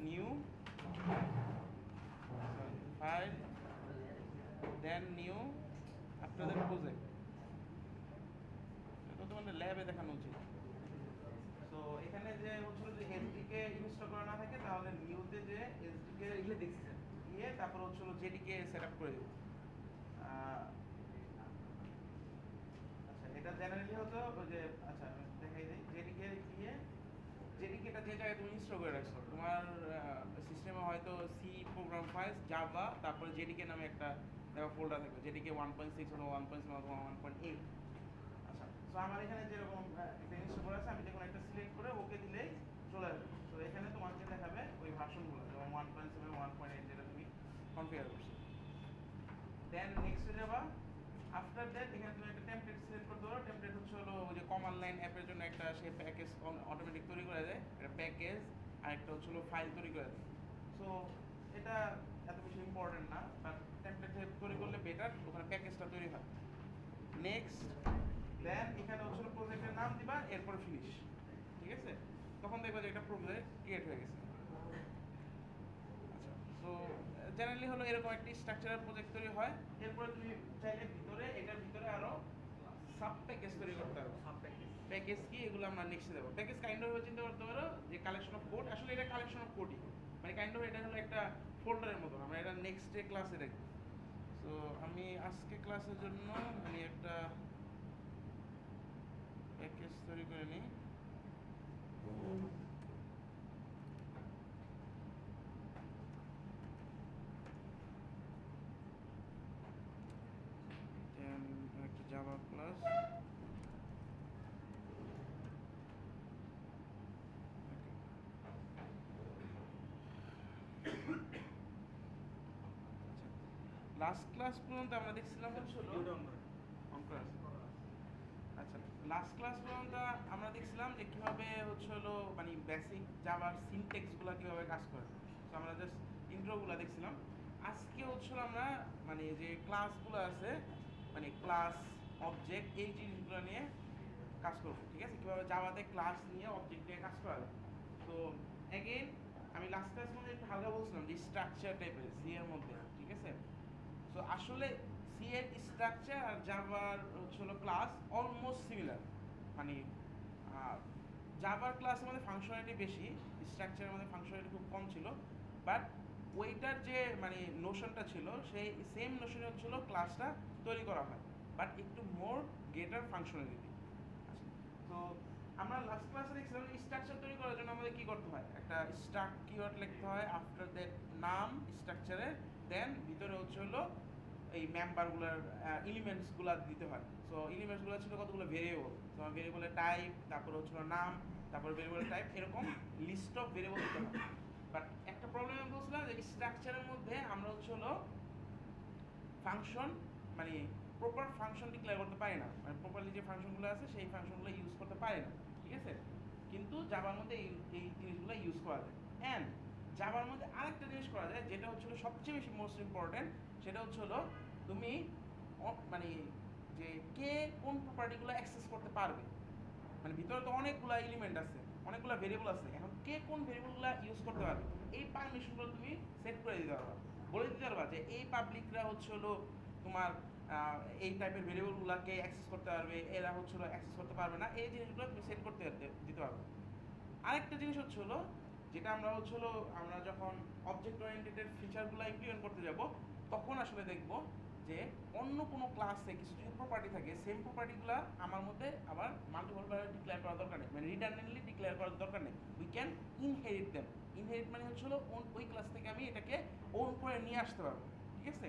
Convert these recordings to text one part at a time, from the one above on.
New file then new after that project. এটা তো মানে ল্যাবে দেখানো উচিত। সো এখানে যে হচ্ছিল যে এসডিকে ইনস্টল করা না থাকে তাহলে নিউতে যে এসডিকে এগুলো দেখছি স্যার। দিয়ে তারপর হচ্ছিল জেডিকে সেট আপ করে দেব। আচ্ছা এটা জেনারেলি হতো ওই যে আচ্ছা আমি দেখাই দিই জেডিকে দিয়ে জেডিকেটা যে জায়গায় তুমি ইনস্টল করে রাখছো তোমার সিস্টেমে হয়তো সি প্রোগ্রাম ফাইলস জাভা তারপরে জেডিকে নামে একটা ফোল্ডার থাকবে জেডিকে 1.6 অথবা 1.7 অথবা 1.8। আচ্ছা সো আমার এখানে যেরকম একটা ইনস্টল করা আছে আমি যখন একটা সিলেক্ট করে ওকে দিলেই চলে আসবে। তো এখানে তোমাকে দেখাবে ওই ভার্সনগুলো যেমন 1.7 1.8 যেটা তুমি কনফিগার করছো। দেন নেক্সটে যাবা। আফটার দ্যাট এখানে তুমি একটা টেমপ্লেট সিলেক্ট করতে পারো। টেমপ্লেট হচ্ছে হলো ওই যে কমান্ড লাইন অ্যাপের জন্য একটা সে প্যাকেজ অটোমেটিক তৈরি করে দেয়, একটা প্যাকেজ আর একটা হচ্ছে হলো ফাইল তৈরি করে দেয়। সো এটা এত বেশি ইম্পর্টেন্ট না, বাট টেমপ্লেট তৈরি করলে বেটার, ওখানে প্যাকেজটা তৈরি হয়। নেক্সট দেন এখানে হচ্ছে প্রজেক্টের নাম দিবা, এরপর ফিনিশ। ঠিক আছে, তখন দেখবা যে একটা প্রজেক্ট ক্রিয়েট হয়ে গেছে। আচ্ছা সো জেনারেলি হলো এরকম একটি স্ট্রাকচারাল প্রজেক্ট তৈরি হয়। এরপরে তুমি চাইলে ভিতরে এটার ভিতরে আরো সাব প্যাকেজ তৈরি করতে পারো। সাব প্যাকেজ প্যাকেজ কি এগুলো আমরা নেক্সটে দেবো। প্যাকেজ কাইন্ড অফ চিন্তা করতে পারো যে কালেকশন অফ কোড, আসলে এটা কালেকশন অফ কোডই, মানে কাইন্ড অফ এটা হলো একটা ফোল্ডারের মতো। আমরা এটা নেক্সট ডে ক্লাসে দেখব। সো আমি আজকে ক্লাসের জন্য মানে একটা প্যাকেজ তৈরি করে নিই। একটা জাভা ক্লাস লাস্ট ক্লাস পর্যন্ত আমরা দেখছিলাম হচ্ছিল আচ্ছা লাস্ট ক্লাস পর্যন্ত আমরা দেখছিলাম যে কীভাবে হচ্ছে হলো মানে বেসিক জাভার সিনটেক্সগুলো কীভাবে কাজ করে। তো আমরা জাস্ট ইন্ট্রোগুলো দেখছিলাম। আজকে হচ্ছিল আমরা মানে যে ক্লাসগুলো আছে মানে ক্লাস অবজেক্ট এই জিনিসগুলো নিয়ে কাজ করবো। ঠিক আছে, কীভাবে জাভাতে ক্লাস নিয়ে অবজেক্ট নিয়ে কাজ করা যায়। তো অ্যাগেন আমি লাস্ট ক্লাস মধ্যে একটু হালকা বলছিলাম যে স্ট্রাকচার টাইপের সি এর মধ্যে। ঠিক আছে, সো আসলে সি এর স্ট্রাকচার আর জাভার হচ্ছে হলো ক্লাস অলমোস্ট সিমিলার। মানে জাভার ক্লাসের মধ্যে ফাংশনালিটি বেশি, স্ট্রাকচারের মধ্যে ফাংশনালিটি খুব কম ছিল, বাট ওইটার যে মানে নোশনটা ছিল সেই সেম নোশনে হচ্ছিল ক্লাসটা তৈরি করা হয়, বাট একটু মোর গ্রেটার ফাংশনালিটি। আচ্ছা তো আমরা লাস্ট ক্লাসে দেখছিলাম স্ট্রাকচার তৈরি করার জন্য আমাদের কী করতে হয়, একটা স্ট্রাক্ট কিওয়ার্ড লিখতে হয়, আফটার দ্যাট নাম স্ট্রাকচারের, দেন ভিতরে হচ্ছে হলো এই মেম্বারগুলোর এলিমেন্টসগুলো দিতে হয়। সো এলিমেন্টসগুলো ছিল কতগুলো ভেরিয়েবল, তো ভেরিয়েবলের টাইপ, তারপর হচ্ছিল নাম, তারপর ভেরিয়েবলের টাইপ, এরকম লিস্ট অফ ভেরিয়েবল দিতে হয়। বাট একটা প্রবলেম আমি বলছিলাম যে স্ট্রাকচারের মধ্যে আমরা হচ্ছে হলো ফাংশন মানে প্রপার ফাংশন ডিক্লেয়ার করতে পারি না, মানে প্রপারলি যে ফাংশনগুলো আছে সেই ফাংশনগুলো ইউজ করতে পারি না। ঠিক আছে, কিন্তু জাভার মধ্যে এই জিনিসগুলো ইউজ করা যায়। অ্যান্ড জাভার মধ্যে আরেকটা জিনিস করা যায় যেটা হচ্ছে সবচেয়ে বেশি মোস্ট ইম্পর্টেন্ট, সেটা হচ্ছে হলো তুমি মানে যে কে কোন প্রপার্টিগুলো অ্যাক্সেস করতে পারবে। মানে ভিতরে তো অনেকগুলো এলিমেন্ট আছে, অনেকগুলো ভেরিয়েবল আছে, এখন কে কোন ভেরিয়েবলগুলো ইউজ করতে পারবে এই পারমিশনগুলো তুমি সেট করে দিতে পারবা। বলে দিতে পারবা যে এই পাবলিকরা হচ্ছে হলো তোমার এই টাইপের ভেরিয়েবলগুলোকে অ্যাক্সেস করতে পারবে, এরা হচ্ছে হলো অ্যাক্সেস করতে পারবে না, এই জিনিসগুলো তুমি সেট করতে দিতে পারবে। আরেকটা জিনিস হচ্ছে হলো যেটা আমরা হচ্ছে হলো আমরা যখন অবজেক্ট ওরিয়েন্টেডের ফিচারগুলো ইমপ্লিমেন্ট করতে যাব তখন আসলে দেখব যে অন্য কোনো ক্লাসে কিছু যদি প্রপার্টি থাকে সেম প্রপার্টিগুলো আমার মধ্যে আবার মাল্টিপল ভাবে ডিক্লেয়ার করার দরকার নেই, মানে রিডান্ডেন্টলি ডিক্লেয়ার করার দরকার নেই। We can inherit them. Inherit মানে হচ্ছে হলো ওই ক্লাস থেকে আমি এটাকে ওন করে নিয়ে আসতে পারবো। ঠিক আছে,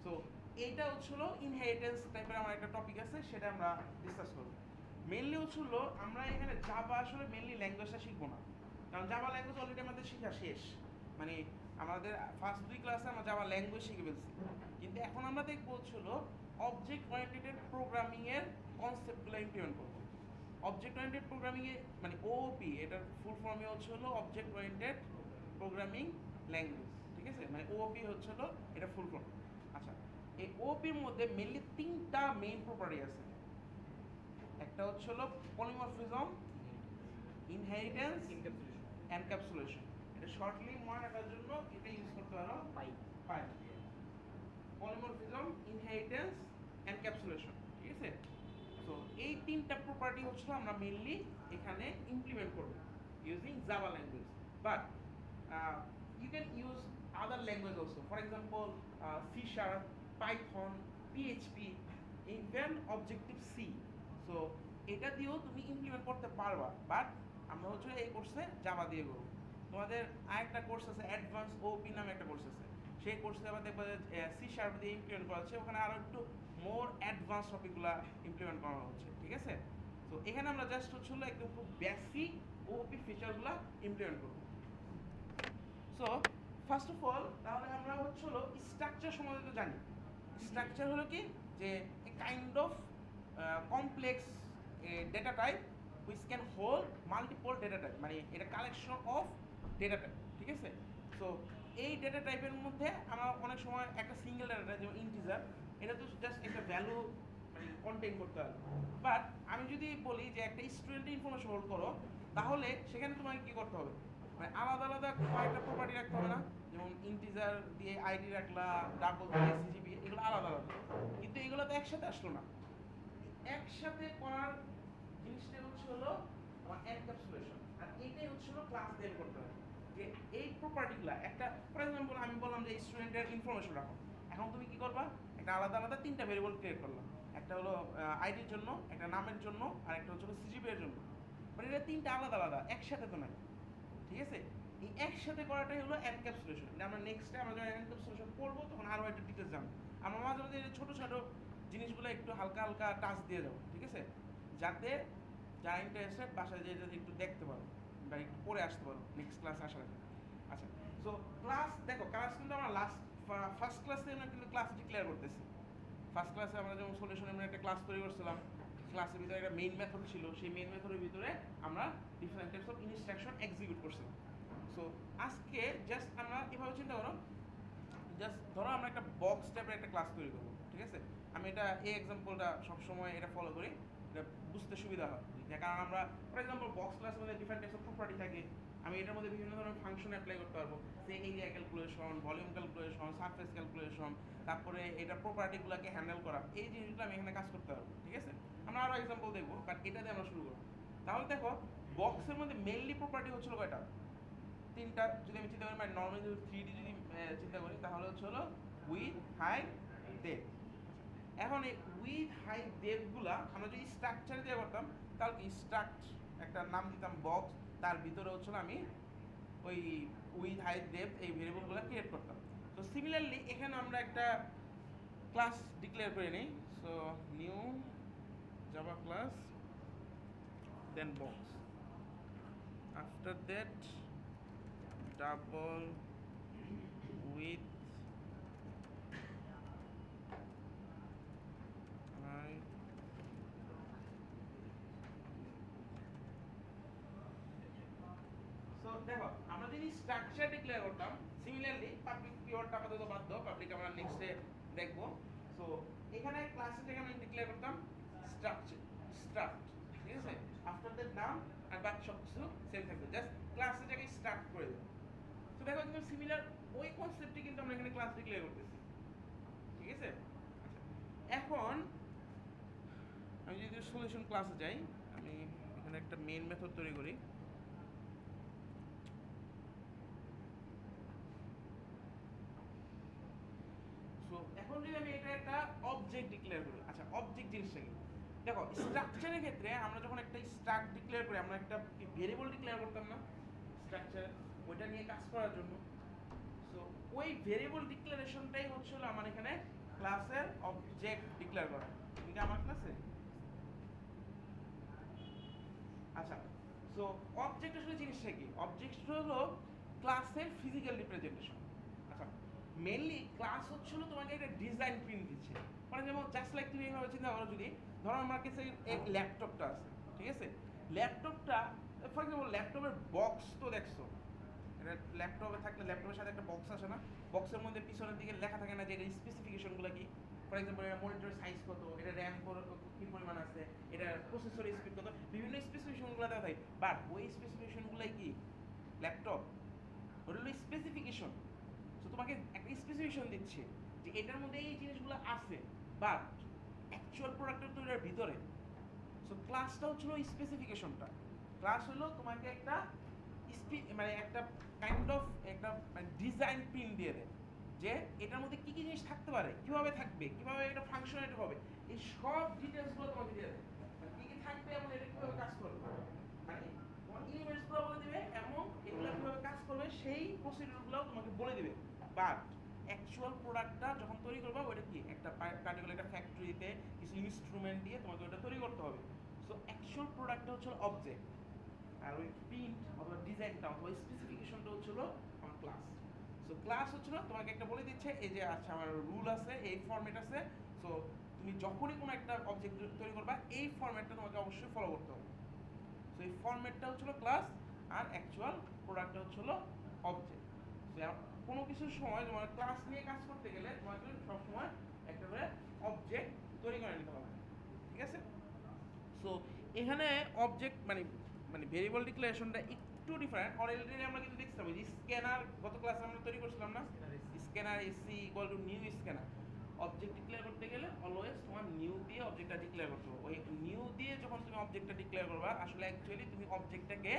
সো এইটা হচ্ছে হলো ইনহেরিটেন্স টাইপের আমার একটা টপিক আছে, সেটা আমরা ডিসকাস করবো। মেনলি হচ্ছে হলো আমরা এখানে জাভা আসলে মেনলি ল্যাঙ্গুয়েজটা শিখবো না, কারণ জাভা ল্যাঙ্গুয়েজ অলরেডি আমাদের শেখা শেষ। মানে আমাদের ফার্স্ট 2 ক্লাসে আমরা জাভা ল্যাঙ্গুয়েজ শিখে ফেলছি, কিন্তু এখন আমরা দেখবো হচ্ছে হলো অবজেক্ট ওরিয়েন্টেড প্রোগ্রামিংয়ের কনসেপ্টগুলো ইমপ্লিমেন্ট করবো। অবজেক্ট ওরিয়েন্টেড প্রোগ্রামিংয়ে মানে ওওপি, এটার ফুল ফর্মে হচ্ছে হলো অবজেক্ট ওরিয়েন্টেড প্রোগ্রামিং ল্যাঙ্গুয়েজ। ঠিক আছে, মানে ওওপি হচ্ছে হলো এটা ফুল ফর্ম। আচ্ছা, এই ওপির মধ্যে মেনলি 3টা মেইন প্রপার্টি আছে। একটা হচ্ছে হলো পলিমরফিজম, ইনহেরিটেন্স, এনক্যাপসুলেশন। এটা শর্টলি মনে রাখার জন্য এটা ইউজ করতে পারো পাই। পাই। পলিমরফিজম, ইনহেরিটেন্স, এনক্যাপসুলেশন, ঠিক আছে? সো এই তিনটা প্রপার্টি হচ্ছে আমরা মেইনলি এখানে ইমপ্লিমেন্ট করব using Java language, but you can use other language also, for example C sharp, Python, PHP, even Objective C. so এটা দিয়েও তুমি ইমপ্লিমেন্ট করতে পারবা, বাট আমরা হচ্ছে এই কোর্সে জাভা দিয়ে করব। তোমাদের আরেকটা কোর্স আছে অ্যাডভান্স ওপি নামে একটা কোর্স আছে, সেই কোর্সে আবার দেখবা যে সি শার্প দিয়ে ইমপ্লিমেন্ট করা হচ্ছে, ওখানে আরও একটু মোর অ্যাডভান্স টপিকগুলো ইমপ্লিমেন্ট করা হচ্ছে, ঠিক আছে? তো এখানে আমরা জাস্ট হচ্ছে একদম খুব বেসিক ওপি ফিচারগুলো ইমপ্লিমেন্ট করব। সো ফার্স্ট অফ অল তাহলে আমরা হচ্ছে স্ট্রাকচার সম্বন্ধে জানি। স্ট্রাকচার হলো কি, যে a kind of complex data type which can hold multiple data type, মানে এটা কালেকশন অফ ডেটা টাইপ, ঠিক আছে? সো এই ডেটা টাইপের মধ্যে আমরা অনেক সময় একটা সিঙ্গেল ডেটা টাইপ যেমন ইন্টিজার, এটা তো জাস্ট একটা ভ্যালু মানে কন্টেইন করতে হবে, বাট আমি যদি বলি যে একটা স্টুডেন্টের ইনফরমেশন হোল্ড করো, তাহলে সেখানে তোমাকে কী করতে হবে, মানে আলাদা আলাদা কয়েকটা প্রপার্টি রাখতে হবে না? যেমন ইন্টিজার দিয়ে আইডি রাখলা, ডাবল দিয়ে সিজিপি, এগুলো আলাদা আলাদা, কিন্তু এগুলো তো একসাথে আসলো না। একসাথে করার জিনিসটা হচ্ছে আমার এনক্যাপসুলেশন, আর এইটাই হচ্ছে ক্লাস দেন করতে হবে, যে এই প্রপার্টিগুলো একটা, ফর এক্সাম্পল আমি বললাম যে স্টুডেন্টের ইনফরমেশন রাখো, এখন তুমি কি করবা, একটা আলাদা আলাদা তিনটা ভেরিয়েবল ক্রিয়েট করলাম, একটা হলো আইডির জন্য, একটা নামের জন্য, আর একটা হচ্ছে সিজিপি এর জন্য, মানে এটা তিনটা আলাদা আলাদা, একসাথে তো নাই, ঠিক আছে? এই একসাথে করাটাই হলো এনক্যাপসুলেশন। এটা আমরা নেক্সটে আমরা যখন এনক্যাপসুলেশন করবো তখন আরও একটা ডিটেলস জানবো। আমরা মাঝে মাঝে ছোটো ছোটো জিনিসগুলো একটু হালকা হালকা টাচ দিয়ে যাবো, ঠিক আছে? যাতে যারা ইন্টারেস্টেড বাসায় যেয়ে যদি একটু দেখতে পারো বা একটু পড়ে আসতে পারো নেক্সট ক্লাস আসার আগে। আচ্ছা, সো ক্লাস দেখো, ক্লাস কিন্তু আমরা ফার্স্ট ক্লাসে আমরা কিন্তু ক্লাস ডিক্লেয়ার করতেছি। ফার্স্ট ক্লাসে আমরা যেমন সলিউশন আমরা একটা ক্লাস তৈরি করছিলাম, ক্লাসের ভিতরে একটা মেইন মেথড ছিল, সেই মেইন মেথডের ভিতরে আমরা different types of instruction execute করছিলাম। সো আজকে জাস্ট আমরা এভাবে চিন্তা করো, জাস্ট ধরো আমরা একটা বক্স টাইপের একটা ক্লাস তৈরি করবো, ঠিক আছে? আমি এটা এই এক্সাম্পলটা সবসময় এটা ফলো করি, এটা বুঝতে সুবিধা হয়, কারণ আমরা ফর এক্সাম্পল বক্স ক্লাসের মধ্যে ডিফারেন্ট টাইপস অফ প্রপার্টি থাকে, আমি এটার মধ্যে বিভিন্ন ধরনের ফাংশন অ্যাপ্লাই করতে পারবো, যে area calculation, volume calculation, surface calculation, তারপরে এটা প্রপার্টিগুলোকে হ্যান্ডেল করা, এই জিনিসগুলো আমি এখানে কাজ করতে পারবো, ঠিক আছে? আমরা আরও এক্সাম্পল দেখবো, বাট এটা দিয়ে আমরা শুরু করবো। তাহলে দেখো বক্সের মধ্যে মেইনলি প্রপার্টি হচ্ছিল কয়টা, তিনটা। যদি আমি চিন্তা করি মানে নর্মালি যদি 3D যদি চিন্তা করি, তাহলে হচ্ছে উইথ, হাইট, ডেপথ। এখন এই উইথ, হাইট, ডেপথগুলা আমরা যদি স্ট্রাকচার দিয়ে করতাম, তাহলে কি একটা নাম দিতাম বক্স, তার ভিতরে হচ্ছে আমি ওই উইথ, হাইট, ডেপথ এই ভেরিয়েবলগুলো ক্রিয়েট করতাম। তো সিমিলারলি এখানে আমরা একটা ক্লাস ডিক্লেয়ার করে নিই। So new Java class, then box, after that double with I so দেখো আমরা যদি স্ট্রাকচার ডিক্লেয়ার করতাম, সিমিলারলি পাবলিক কিওয়ার্ডটা আপাতত বাদ দাও, পাবলিক আমরা নেক্সটে দেখব। সো এখানে ক্লাসে থেকে আমি ডিক্লেয়ার করতাম স্ট্রাকচার, ঠিক আছে? আফটার দ্যাট নাম আর বাকি সব কিছু সেম থাকবে, জাস্ট ক্লাসে থেকে স্টার্ট করে দেবো। তো দেখো কিন্তু সিমিলার ওই কনসেপ্টে কিন্তু আমরা এখানে ক্লাস ডিক্লেয়ার করতেছি, ঠিক আছে? আচ্ছা, এখন আমি যদি সলিউশন ক্লাসে যাই, আমি এখানে একটা মেইন মেথড তৈরি করি। সো এখন যদি আমি এটা একটা অবজেক্ট ডিক্লেয়ার করি, আচ্ছা অবজেক্ট জিনিসটা কি? দেখো স্ট্রাকচারের ক্ষেত্রে আমরা যখন একটা স্ট্রাক্ট ডিক্লেয়ার করি, আমরা একটা ভেরিয়েবল ডিক্লেয়ার করতাম না স্ট্রাকচার, ওইটা নিয়ে কাজ করার জন্য। সো ওই ভেরিয়েবল ডিক্লারেশনটাই হচ্ছিল আমার এখানে ক্লাসের অবজেক্ট ডিক্লেয়ার করা। তুমি কি আমার ক্লাসে? আচ্ছা, সো অবজেক্ট আসলে জিনিসটা কি? অবজেক্ট হলো ক্লাসের ফিজিক্যাল রিপ্রেজেন্টেশন। আচ্ছা, মেইনলি ক্লাস হচ্ছিল তোমাকে একটা ডিজাইন প্রিন্ট দিচ্ছে, মানে যেমন জাস্ট লাইক তুমি এইভাবে চিন্তা করো, যদি ধরো আমার কাছে এক ল্যাপটপটা আছে, ঠিক আছে? ল্যাপটপটা ফর এক্সাম্পল ল্যাপটপের বক্স তো দেখছো, এটা ল্যাপটপে থাকলে ল্যাপটপের সাথে একটা বক্স আসে না? বক্সের মধ্যে পিছনের দিকে লেখা থাকে না যে এটা স্পেসিফিকেশনগুলো কি? ফর এক্সাম্পল এটা মনিটরের সাইজ কত, এটা র্যাম কী পরিমাণ আছে, এটা প্রসেসর স্পিড কত, বিভিন্ন স্পেসিফিকেশনগুলো দেওয়া থাকে, বাট ওই স্পেসিফিকেশনগুলোই কি ল্যাপটপ? ওটা হলো স্পেসিফিকেশন। সো তোমাকে একটা স্পেসিফিকেশন দিচ্ছে যে এটার মধ্যে এই জিনিসগুলো আছে, বাট অ্যাকচুয়াল প্রোডাক্টের তো এটার ভিতরে। সো ক্লাসটা হচ্ছিল স্পেসিফিকেশনটা। ক্লাস হলো তোমাকে একটা মানে একটা কাইন্ড অফ একটা মানে ডিজাইন প্রিন্ট দিয়ে দেয় যে এটার মধ্যে কি কি জিনিস থাকতে পারে, কিভাবে থাকবে, কিভাবে এটা ফাংশনালিটি হবে, এই সব ডিটেলসগুলো তোমাকে দিয়ে দেয়। মানে কি কি থাকবে এবং এটা কিভাবে কাজ করবে, মানে তোমার এলিমেন্টসগুলো বলে দিবে এবং এগুলো কিভাবে কাজ করবে সেই প্রসিডিউরগুলো তোমাকে বলে দিবে। বাট অ্যাকচুয়াল প্রোডাক্টটা যখন তৈরি করবে ওটা কি একটা পার্টিকুলার একটা ফ্যাক্টরিতে কিছু ইনস্ট্রুমেন্ট দিয়ে তোমাকে ওটা তৈরি করতে হবে। সো অ্যাকচুয়াল প্রোডাক্টটা হচ্ছে অবজেক্ট, আর ওই প্রিন্ট অথবা ডিজাইনটা অথবা স্পেসিফিকেশনটা হচ্ছিল আমার ক্লাস। সো ক্লাস হচ্ছিল তোমাকে একটা বলে দিচ্ছে এই যে আচ্ছা আমার রুল আছে, এই ফরম্যাট আছে। সো তুমি যখনই কোনো একটা অবজেক্ট তৈরি করবা এই ফরম্যাটটা তোমাকে অবশ্যই ফলো করতে হবে। সো এই ফরম্যাটটা হচ্ছিল ক্লাস, আর অ্যাকচুয়াল প্রোডাক্টটা হচ্ছিল অবজেক্ট। কোনো কিছুর সময় তোমার ক্লাস নিয়ে কাজ করতে গেলে তোমাকে সবসময় একটা করে অবজেক্ট তৈরি করে নিতে হবে, ঠিক আছে? সো এখানে অবজেক্ট মানে মানে ভেরিয়েবল ডিক্লারেশনটা একটু ডিফারেন্ট। অলরেডি আমরা কিন্তু দেখছিলাম যে স্ক্যানার গত ক্লাসে আমরা তৈরি করছিলাম না, scanner AC equal to new scanner. Object declare করতে গেলে অলওয়েজ তোমার নিউ দিয়ে অবজেক্টটা ডিক্লেয়ার করতে হবে। ওই নিউ দিয়ে যখন তুমি অবজেক্টটা ডিক্লেয়ার করবা আসলে অ্যাকচুয়ালি তুমি অবজেক্টটাকে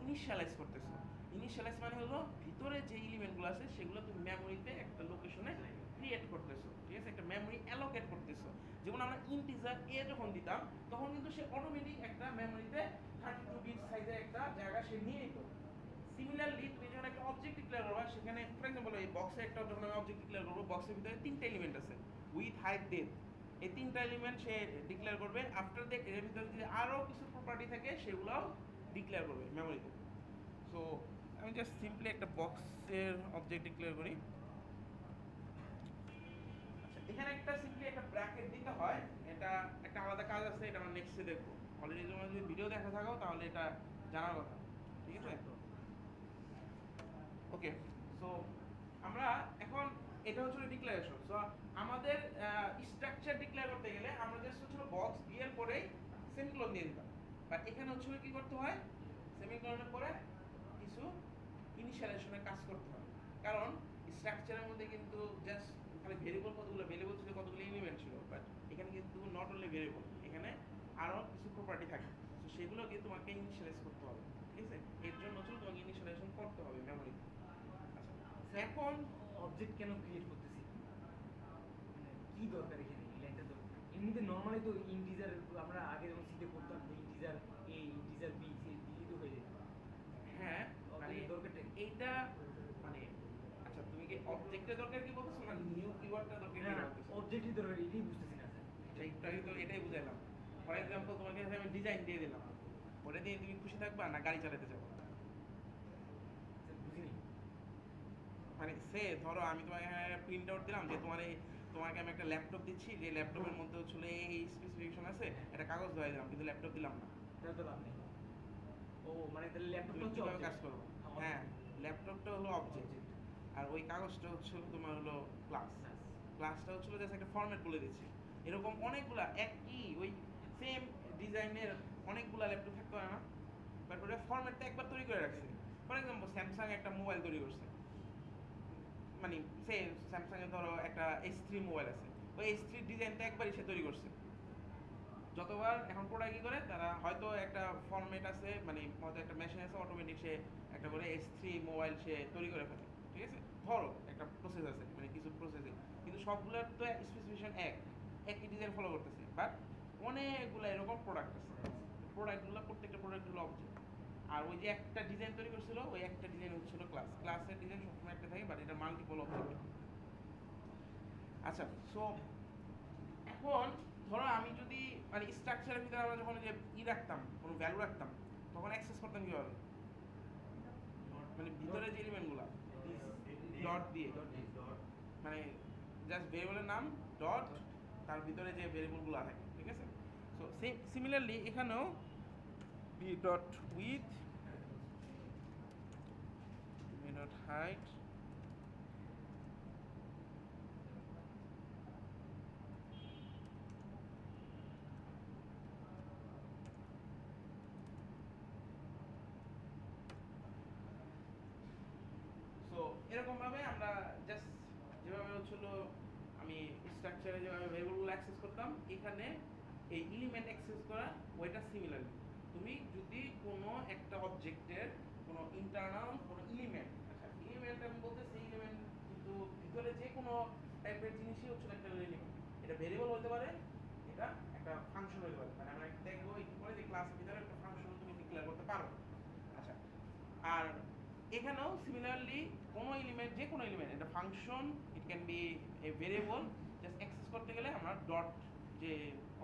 ইনিশিয়ালাইজ করতেছো। ইনিশিয়ালাইজ মানে হলো ভিতরে যে এলিমেন্টগুলো আছে সেগুলো তুমি মেমোরিতে একটা লোকেশনে ক্রিয়েট করতেছো, ঠিক আছে? একটা মেমোরি অ্যালোকেট করতেছো। যেমন আমরা ইন্টিজার এ যখন দিতাম তখন কিন্তু সে অটোমেটিক একটা মেমোরিতে 32 বিট সাইজের একটা জায়গা সে নিয়ে নিত। সিমিলারলি তুমি যখন একটা অবজেক্ট ডিক্লেয়ার করবা সেখানে ফর এক্সাম্পল এই বক্সে একটা যখন আমি অবজেক্ট ডিক্লেয়ার করবো, বক্সের ভিতরে তিনটা এলিমেন্ট আছে, উইথ, হাইট, ডেপথ। এই তিনটা এলিমেন্ট সে ডিক্লেয়ার করবে। আফটার দ্যাট এর ভিতরে যদি আরও কিছু প্রপার্টি থাকে সেগুলোও ডিক্লেয়ার করবে মেমোরিতে। সো আমি জাস্ট সিম্পলি একটা বক্সের অবজেক্ট ডিক্লেয়ার করি। আচ্ছা, এখানে একটা সিম্পলি একটা ব্র্যাকেট দিতে হয়, এটা একটা আলাদা কাজ আছে, এটা আমরা নেক্সটে দেখবো। অলরেডি তোমরা যদি ভিডিও দেখা থাকো তাহলে এটা জানার কথা, ঠিক আছে? ওকে, সো আমরা এখন এটা হচ্ছে ডিক্লারেশন। সো আমাদের স্ট্রাকচার ডিক্লেয়ার করতে গেলে আমরা জাস্ট হচ্ছে বক্স দিয়ে পরেই সেমিকোলন দিয়ে দিতাম। বাট এখানে হচ্ছে কি করতে হয়, সেমিকোলনের পরে কিছু ইনিশিয়ালাইজেশনের কাজ করতে হয়। কারণ স্ট্রাকচারের মধ্যে কিন্তু জাস্ট খালি ভেরিয়েবল কতগুলো ভেরিয়েবল ছিল, কতগুলো এলিমেন্ট ছিল, বাট এখানে কিন্তু নট অনলি ভেরিয়েবল, এখানে আরও কিছু প্রপার্টি থাকে। তো সেগুলোকে তোমাকে ইনিশিয়ালাইজ করতে হবে, ঠিক আছে? এর জন্য হচ্ছে তোমাকে ইনিশিয়ালাইজেশন করতে হবে মেমোরিতে। আচ্ছা, এখন অবজেক্ট কেন ক্রিয়েট করতেছি, মানে কি দরকার এখানে এই লাইনটা? তো এমনিতে নর্মালি তো ইন্টিজার আমরা আগে যেমন সিটে করতাম যে ইন্টিজার এ ইন্টিজার বি দিয়ে তো হয়ে যেত। হ্যাঁ, মানে দরকারটা কি? এইটা মানে আচ্ছা তুমি কি অবজেক্টের দরকার কি বলতেছো না নিউ কিওয়ার্ডটা দরকার কি বলতেছো? অবজেক্টই দরকার, এটাই বুঝতেছি না স্যার। এটাই তো এটাই বুঝাইলাম। ফর এক্সাম্পল তোমাকে আমি ডিজাইন দিয়ে দিলাম, ওটা দিয়ে তুমি খুশি থাকবা না গাড়ি চালাতে যাবো? স্যার বুঝিনি। মানে সে ধরো আমি তোমাকে প্রিন্ট আউট দিলাম যে তোমাকে আমি একটা ল্যাপটপ দিচ্ছি, যে ল্যাপটপের মধ্যে হচ্ছে এই স্পেসিফিকেশন আছে, একটা কাগজ ধরে দিলাম কিন্তু ল্যাপটপ দিলাম না। তাহলে তো লাভ নেই। ও মানে তাহলে ল্যাপটপটা তুমি হচ্ছে কিভাবে object। কাজ করবো? হ্যাঁ, ল্যাপটপটা হলো অবজেক্ট, আর ওই কাগজটা হচ্ছে তোমার হলো ক্লাস। ক্লাসটা হচ্ছিল জাস্ট একটা ফরম্যাট বলে দিচ্ছি। এরকম অনেকগুলা একই ওই সেম ডিজাইনের অনেকগুলা ল্যাপটপ থাকতে পারে না, বাট ওটা ফরম্যাটটা একবার তৈরি করে রাখছে। ফর এক্সাম্পল স্যামসাং একটা মোবাইল তৈরি করছে, মানে সে স্যামসাং এর ধরো একটা S3 মোবাইল আছে, ওই S3 ডিজাইনটা একবারই সে তৈরি করছে। যতবার এখন প্রোডাক্ট কি করে তারা হয়তো একটা ফরম্যাট আছে, মানে হয়তো একটা মেশিন আছে অটোমেটিক সে একটা করে S3 মোবাইল সে তৈরি করে ফেলে, ঠিক আছে? ধরো একটা প্রসেস আছে, মানে কিছু প্রসেসে কিন্তু সবগুলোর তো স্পেসিফিকেশন একই ডিজাইন ফলো করতেছে, বাট অনেকগুলো এরকম প্রোডাক্ট আছে। প্রোডাক্টগুলো প্রত্যেকটা প্রোডাক্টগুলো অবজেক্ট, আর ওই যে একটা ডিজাইন তৈরি করছিল ওই একটা ডিজাইন হচ্ছিল ক্লাস। ক্লাসের ডিজাইন সবসময় একটা থাকে, বাট এটা মাল্টিপল অবজেক্ট। আচ্ছা, সো এখন ধরো আমি যদি মানে স্ট্রাকচারের ভিতরে আমরা যখন যে রাখতাম, কোনো ভ্যালু রাখতাম, তখন অ্যাক্সেস করতাম কীভাবে? মানে ভিতরে যে এলিমেন্টগুলো ডট দিয়ে, মানে জাস্ট ভেরিয়েবলের নাম ডট, তার ভিতরে যে ভেরিয়েবলগুলো থাকে, ঠিক আছে? সো সিমিলারলি এখানেও B dot with B dot height এরকম ভাবে আমরা জাস্ট যেভাবে হচ্ছিল আমি স্ট্রাকচারে যেভাবে ভেরিয়েবলগুলো অ্যাক্সেস করতাম, এখানে এই এলিমেন্ট অ্যাক্সেস করা ওইটা সিমিলারলি। তুমি যদি কোনো একটা অবজেক্টের কোনো ইন্টারনাল কোনো এলিমেন্ট, আচ্ছা এলিমেন্ট আমি বলতেছি এলিমেন্ট কিন্তু ভিতরে যে কোনো টাইপের জিনিসই হচ্ছে একটা এলিমেন্ট। এটা ভেরিয়েবল হতে পারে, এটা একটা ফাংশন হতে পারে, মানে আমরা দেখবো একটু পরে যে ক্লাসের ভিতরে একটা ফাংশন তুমি ডিক্লেয়ার করতে পারো। আচ্ছা, আর এখানেও সিমিলারলি কোনো এলিমেন্ট, যে কোনো এলিমেন্ট, এটা function, it can B A variable, just access করতে গেলে আমরা ডট যে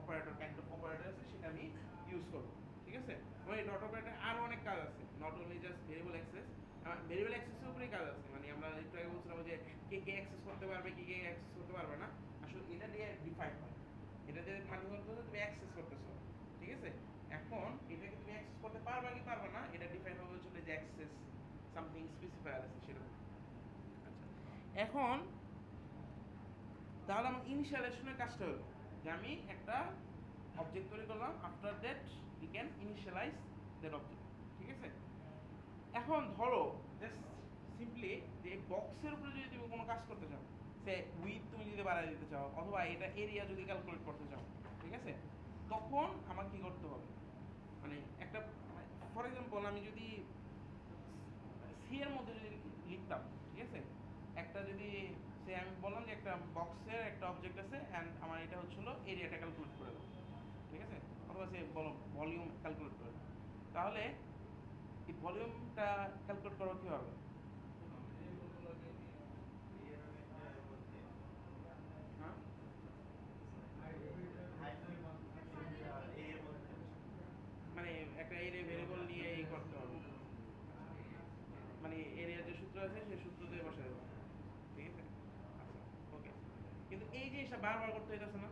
অপারেটর কাইন্ড অফ অপারেটর আছে সেটা আমি ইউজ করবো। ঠিক আছে, এবং এই ডট অপারেটর আরও অনেক কাজ আছে, not only just variable access. Variable অ্যাক্সেসের উপরেই কাজ আছে, মানে আমরা একটু আগে বলছিলাম যে কে কে অ্যাক্সেস করতে পারবে, কে কে অ্যাক্সেস করতে পারবে না, আসলে এটা দিয়ে ডিফাইন হয়। এটা দিয়ে মানে বলতে তুমি অ্যাক্সেস করতেছো, ঠিক আছে। এখন এটাকে তুমি অ্যাক্সেস করতে পারবা কি পারবে না, এটা ডিফাইন হবে হচ্ছে যে অ্যাক্সেস সামথিং স্পেসিফায়ার আছে সেরকম। আচ্ছা, এখন তাহলে আমার ইনিশিয়ালাইজেশনের কাজটা হলো যে আমি একটা অবজেক্ট তৈরি করলাম, after that we can initialize that object. ঠিক আছে, এখন ধরো জাস্ট সিম্পলি যে বক্সের উপরে যদি তুমি কোনো কাজ করতে চাও, সে উইথ তুমি যদি বাড়ায় দিতে চাও অথবা এটা এরিয়া যদি ক্যালকুলেট করতে চাও, ঠিক আছে, তখন আমার কি করতে হবে, মানে একটা ফর এক্সাম্পল আমি যদি সি এর মধ্যে যদি লিখতাম, ঠিক আছে, একটা যদি সে আমি বললাম যে একটা বক্সের একটা অবজেক্ট আছে অ্যান্ড আমার এটা হচ্ছিল এরিয়াটা ক্যালকুলেট করে দাও, ঠিক আছে, অথবা সে বলো ভলিউম ক্যালকুলেট করে দাও, তাহলে এই ভলিউমটা ক্যালকুলেট করা কীভাবে? হ্যাঁ, মানে একটা এরিয়া ভেরিয়েবল নিয়ে এই করতে হবে, মানে এরিয়ার যে সূত্র আছে সেই সূত্র দিয়ে বসে দেবো, ঠিক আছে। আচ্ছা, ওকে, কিন্তু এই জিনিসটা বারবার করতে হইতেছে না।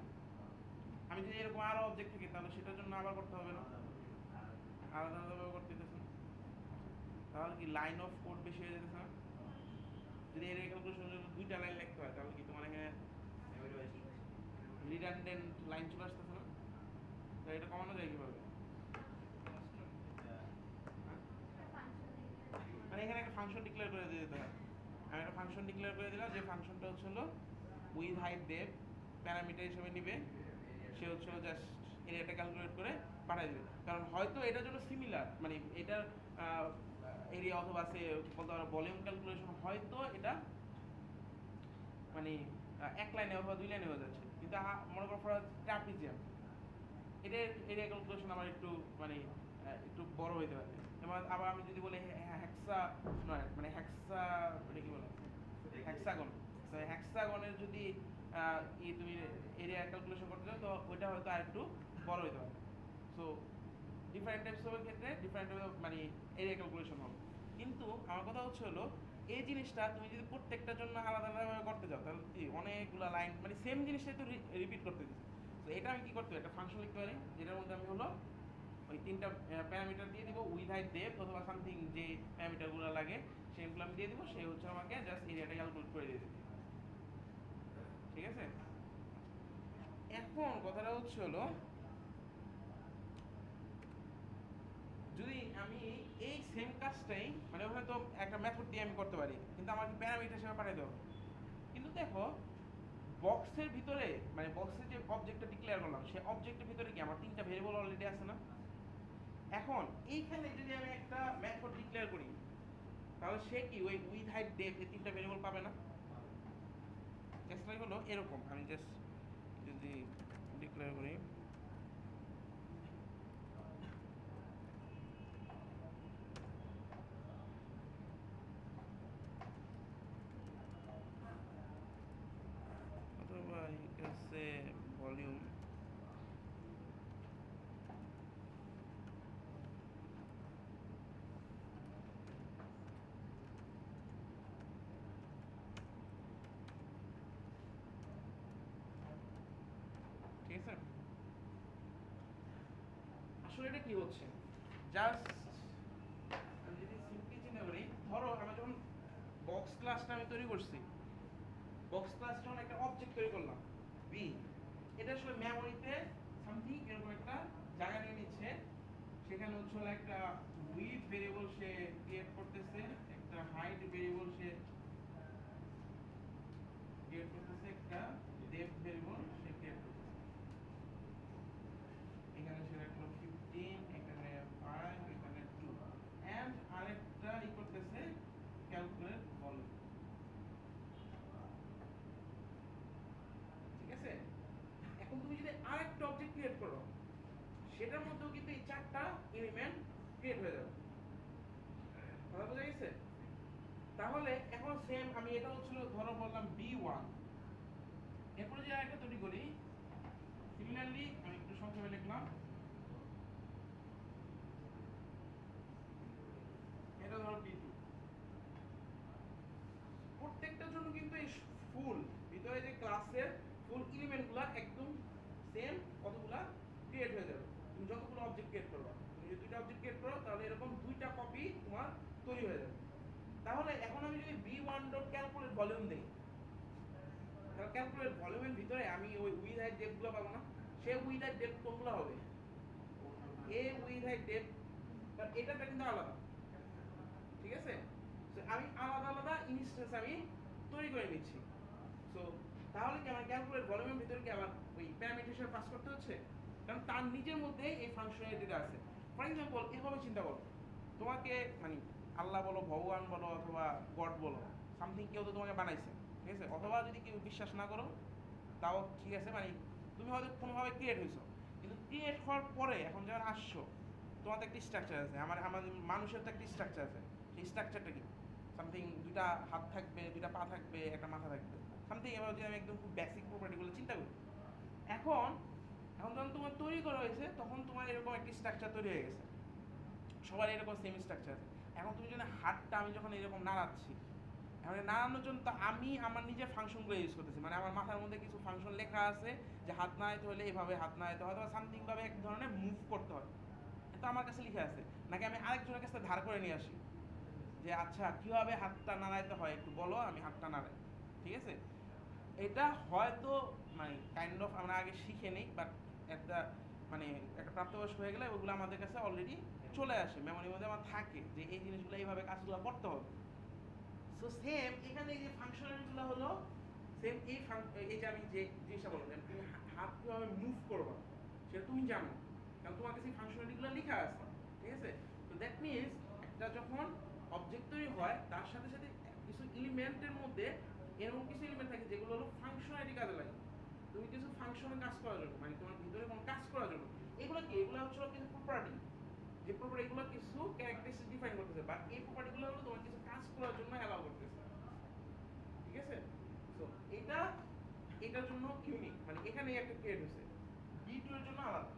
আমি যদি এরকম আরো অবজেক্ট থাকে তাহলে সেটার জন্য আবার করতে হবে না, আলাদা আলাদাভাবে করতে হইতেছে না। তাহলে কি লাইন অফ কোড বেশি হয়ে যেতেছে না? যদি এরিয়া ক্যালকুলেশনের জন্য 2টা লাইন লিখতে হয় তাহলে কি তোমার এখানে রিডান্ডেন্ট লাইন চলে আসতেছে না? তো এটা কমানো যায় কিভাবে? হ্যাঁ? মানে এখানে একটা ফাংশন ডিক্লেয়ার করে দিয়ে দিতে হয়। আমি একটা ফাংশন ডিক্লেয়ার করে দিলাম, যে ফাংশনটা হচ্ছে হলো উইথ হাইট ডেপ প্যারামিটার হিসেবে নিবে, সে হচ্ছে জাস্ট এরিয়াটা ক্যালকুলেট করে পাঠিয়ে দেবে। কারণ হয়তো এটার জন্য সিমিলার, মানে এটার এরিয়া অথবা সে বলতে পারো ভলিউম ক্যালকুলেশন হয়তো এটা মানে এক লাইনে অথবা 2 লাইনে হয়ে যাচ্ছে, কিন্তু মনে করো ফর ট্রাপিজিয়াম, এটার এরিয়া ক্যালকুলেশন আমার একটু মানে একটু বড় হইতে পারে। এবার আবার আমি যদি বলি হ্যাক্সা নয়, মানে হ্যাক্সা, এটা কি বলে, হ্যাক্সাগন, হ্যাক্সাগনের যদি তুমি এরিয়া ক্যালকুলেশন করতে চাও তো ওইটা হয়তো আর একটু বড় হইতে পারে। সো ডিফারেন্ট টাইপস অফের ক্ষেত্রে ডিফারেন্ট টাইপ মানে এরিয়া ক্যালকুলেশন হবে। কিন্তু আমার কথা হচ্ছে হলো এই জিনিসটা তুমি যদি প্রত্যেকটার জন্য আলাদা আলাদাভাবে করতে চাও তাহলে কি অনেকগুলো লাইন, মানে সেম জিনিসটাই তো রিপিট করতে দিচ্ছে। তো এটা আমি কি করতে পারি, একটা ফাংশন লিখতে পারি যেটার মধ্যে আমি হলো ওই 3টা প্যারামিটার দিয়ে দিব, উইথ হাইট ডেপথ অথবা সামথিং যে প্যারামিটারগুলো লাগে সেগুলো আমি দিয়ে দিব, সে হচ্ছে আমাকে জাস্ট এরিয়াটা ক্যালকুলেট করে দিয়ে দিবে। ঠিক আছে, এখন কথাটা হচ্ছে হলো যদি আমি এই সেম কাজটাই মানে ওখানে তো একটা মেথড দিয়ে আমি করতে পারি, কিন্তু আমাকে প্যারামিটার হিসেবে পাঠিয়ে দেবো। কিন্তু দেখো বক্সের ভিতরে, মানে বক্সের যে অবজেক্টটা ডিক্লেয়ার করলাম সেই অবজেক্টের ভিতরে কি আমার 3টা ভেরিয়েবল অলরেডি আছে না? এখন এইখানে যদি আমি একটা মেথড ডিক্লেয়ার করি তাহলে সে কি ওই উইথ হাইট ডেপথ এই 3টা ভেরিয়েবল পাবে না? কেসটাই হলো এরকম, আমি জাস্ট যদি ডিক্লেয়ার করি অথবা সে ভলিউম, ঠিক আছে। আসলে এটা কি হচ্ছে, জাস্ট আমি যদি সিম্পলি চিন্তা করি, ধরো আমি যখন বক্স ক্লাসটা আমি তৈরি করছি, বক্স ক্লাস যখন একটা অবজেক্ট তৈরি করলাম বি, এটা আসলে মেমোরিতে সামথিং এরকম একটা জায়গা নিয়ে নিচ্ছে, সেখানে হচ্ছে হলো একটা উইথ ভেরিয়েবল সে ক্রিয়েট করতেছে, একটা হাইট ভেরিয়েবল সে ক্রিয়েট করতেছে একটা ডেপ ভেরিয়েবল, সে ক্রিয়েট করতেছে। এখানে সে রাখলো 15, এখানে 5, এখানে 2, এন্ড আরেকটা ই করতেছে ক্যালকুলেট ভলিউম। ঠিক আছে, এখন তুমি যদি আরেকটা অবজেক্ট ক্রিয়েট করো, সেটার মধ্যেও কিন্তু এই চারটা এলিমেন্ট ক্রিয়েট হয়ে যাবে। কথা বোঝা গেছে? তাহলে এখন সেম আমি এটা হচ্ছিল ধরো বললাম B1, এরপরে যে আরেকটা তৈরি করি, সিমিলারলি আমি একটু সংক্ষেপে লিখলাম, এটা ধরো B2। প্রত্যেকটার জন্য কিন্তু এই ফুল ভিতরে যে ক্লাসের ফুল এলিমেন্টগুলো একদম সেম কতগুলা ক্রিয়েট হয়ে যাবে। তুমি যতগুলো অবজেক্ট ক্রিয়েট করবে, তুমি যদি দুইটা অবজেক্ট ক্রিয়েট করো তাহলে এরকম দুইটা কপি তোমার তৈরি হয়ে যাবে। তাহলে এখন আমি যদি B1 ডট ক্যালকুলেট ভলিউম দেই, তাহলে ক্যালকুলেট ভলিউমের ভিতরে আমি ওই উইথ হাইট ডেপথ গুলো পাবো না। সে উইথ হাইট ডেপথ কোনগুলো হবে? এ উইথ হাইট ডেপথ, বাট এটাটা কিন্তু আলাদা। ঠিক আছে, সো আমি আলাদা আলাদা ইনস্ট্যান্স আমি তৈরি করে নিচ্ছি। সো তাহলে কি আমার ক্যালকুলেট ভলিউমের ভিতরে কি আবার ওই প্যারামিটার হিসেবে পাস করতে হচ্ছে? কারণ তার নিজের মধ্যে এই ফাংশনালিটিটা আছে। ফর এক্সাম্পল এভাবে চিন্তা করো, তোমাকে মানে আল্লাহ বলো, ভগবান বলো, অথবা গড বলো, সামথিং কেউ তো তোমাকে বানাইছে। ঠিক আছে, অথবা যদি কেউ বিশ্বাস না করো তাও ঠিক আছে, মানে তুমি হয়তো কোনোভাবে ক্রিয়েট হয়েছো, কিন্তু ক্রিয়েট হওয়ার পরে এখন যখন আসছো, তোমার তো একটা স্ট্রাকচার আছে, আমাদের মানুষের তো একটা স্ট্রাকচার আছে। সেই স্ট্রাকচারটা কি? সামথিং দুইটা হাত থাকবে, দুইটা পা থাকবে, একটা মাথা থাকবে, সামথিং। এবার যদি আমি একদম খুব বেসিক প্রপার্টিগুলো চিন্তা করি, এখন এখন যখন তোমার তৈরি করা হয়েছে তখন তোমার এরকম একটা স্ট্রাকচার তৈরি হয়ে গেছে, সবার এরকম সেম স্ট্রাকচার আছে। এখন তুমি যদি হাতটা আমি যখন এরকম নাড়াচ্ছি, এখন নাড়ানোর জন্য তো আমি আমার নিজের ফাংশনগুলো ইউজ করতেছি, মানে আমার মাথার মধ্যে কিছু ফাংশন লেখা আছে যে হাত নাড়াইতে হলে এভাবে হাত নাড়াইতে হয়, অথবা সামথিং ভাবে এক ধরনের মুভ করতে হয়, এটা আমার কাছে লিখে আছে। নাকি আমি আরেকজনের কাছে ধার করে নিয়ে আসি যে আচ্ছা কিভাবে হাতটা নাড়াইতে হয় একটু বলো, আমি হাতটা নাড়াই। ঠিক আছে, এটা হয়তো মানে কাইন্ড অফ আমরা আগে শিখে নিই, বাট একটা মানে একটা প্রাপ্তবয়স্ক হয়ে গেলে ওগুলো আমাদের কাছে অলরেডি চলে আসে, মেমোরির মধ্যে আমার থাকে যে এই জিনিসগুলো এইভাবে কাজগুলো করতে হবে। সো সেম এখানে এই যে ফাংশনালিটিগুলো হলো সেম এই যে আমি যে জিনিসটা বললাম, তুমি হাত কিভাবে মুভ করবা সেটা তুমি জানো, কারণ তোমার কাছে ফাংশনালিটিগুলো লেখা আছে। ঠিক আছে, তো দ্যাট মিনস একটা যখন অবজেক্ট তৈরি হয় তার সাথে সাথে কিছু এলিমেন্টের মধ্যে এরকম কিছু এলিমেন্ট থাকে যেগুলো হলো ফাংশনালিটি কাজে লাগে। তুমি কিছু ফাংশনে কাজ করার জন্য, মানে তোমার ভিতরে কোনো কাজ করার জন্য, এগুলো কি? এগুলো হচ্ছে কিছু প্রপার্টি, যে প্রপার্টি এগুলো কিছু ক্যারেক্টারিস্টিক ডিফাইন করতেছে, বাট এই প্রপার্টিগুলো হলো তোমার কিছু কাজ করার জন্য অ্যালাউ করতেছে। ঠিক আছে, সো এটা এটার জন্য ইউনিক, মানে এখানে একটা ক্রিয়েট হয়েছে। B2 এর জন্য আলাদা।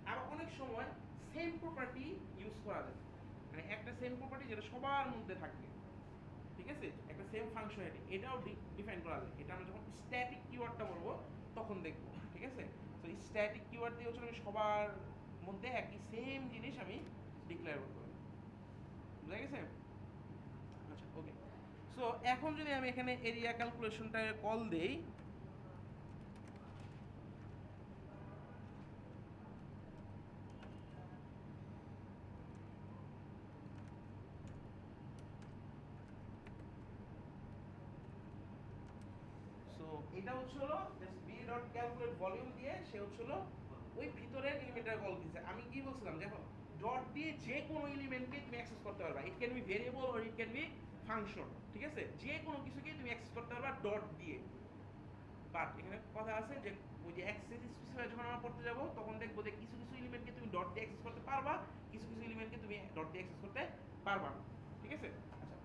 আর অনেক সময় সেম প্রপার্টি ইউজ করা যায়, মানে একটা সেম প্রপার্টি যেটা সবার মধ্যে থাকবে। ঠিক আছে, একটা সেম ফাংশনালিটি এটাও ডিফাইন করা যায়। এটা আমরা যখন স্ট্যাটিক কিওয়ার্ডটা বলবো তখন দেখবো। ঠিক আছে, তো স্ট্যাটিক কিওয়ার্ড দিয়ে হচ্ছে আমি সবার মধ্যে একই সেম জিনিস আমি ডিক্লেয়ার করতে পারি। বুঝা গেছে? আচ্ছা, ওকে। সো এখন যদি আমি এখানে এরিয়া ক্যালকুলেশনটা কল দেই, সো এটা হচ্ছে হলো just B dot calculate volume দিয়ে সে হচ্ছে হলো ওই ভিতরের এলিমেন্টটা কল দিছে। আমি কি বলছিলাম, দেখো ডট দিয়ে যে কোনো এলিমেন্টকে তুমি অ্যাক্সেস করতে পারবা। It can be variable or it can be function. ঠিক আছে, যে কোনো কিছুকে তুমি অ্যাক্সেস করতে পারবা ডট দিয়ে। বাট এখানে কথা আছে যে ওই যে অ্যাক্সেস স্পেসিফায়ার যখন আমরা পড়তে যাব তখন দেখবো যে কিছু কিছু এলিমেন্টকে তুমি ডট দিয়ে অ্যাক্সেস করতে পারবা, কিছু কিছু এলিমেন্টকে তুমি ডট দিয়ে অ্যাক্সেস করতে পারবা না। ঠিক আছে, আচ্ছা,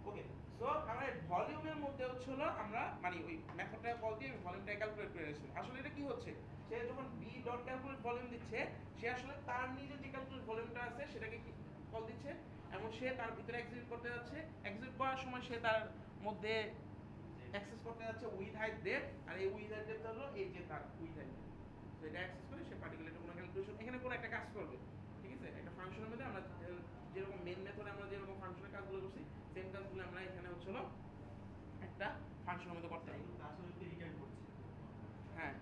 ওকে। সো আমরা ভলিউমের মধ্যে হচ্ছে হলো আমরা মানে ওই মেথডটা কল দিয়ে ভলিউমটা ক্যালকুলেট করে নিয়েছি। আসলে এটা কি হচ্ছে, সে যখন বি ডট ক্যালকুলেট ভলিউম দিচ্ছে, সে আসলে তার নিজের যে ক্যালকুলেট ভলিউমটা আছে সেটাকে কল দিচ্ছে, এবং সে তার ভিতরে এক্সিকিউট করতে যাচ্ছে। এক্সিকিউট করার সময় সে তার মধ্যে অ্যাক্সেস করতে যাচ্ছে উইথ হাইট ডেপথ, আর এই উইথ হাইট ডেপথ হলো এই যে তার উইথ হাইট ডেপথ। তো এটা অ্যাক্সেস করে সে পার্টিকুলার কোনো ক্যালকুলেশন এখানে কোনো একটা কাজ করবে। ঠিক আছে, একটা ফাংশনের মধ্যে আমরা যেরকম মেইন মেথডে আমরা যেরকম ফাংশনের কাজগুলো করছি সেম কাজগুলো আমরা এখানে হচ্ছে হলো একটা ফাংশনের মধ্যে করতে পারি। আসলে কি রিটার্ন করছে? হ্যাঁ,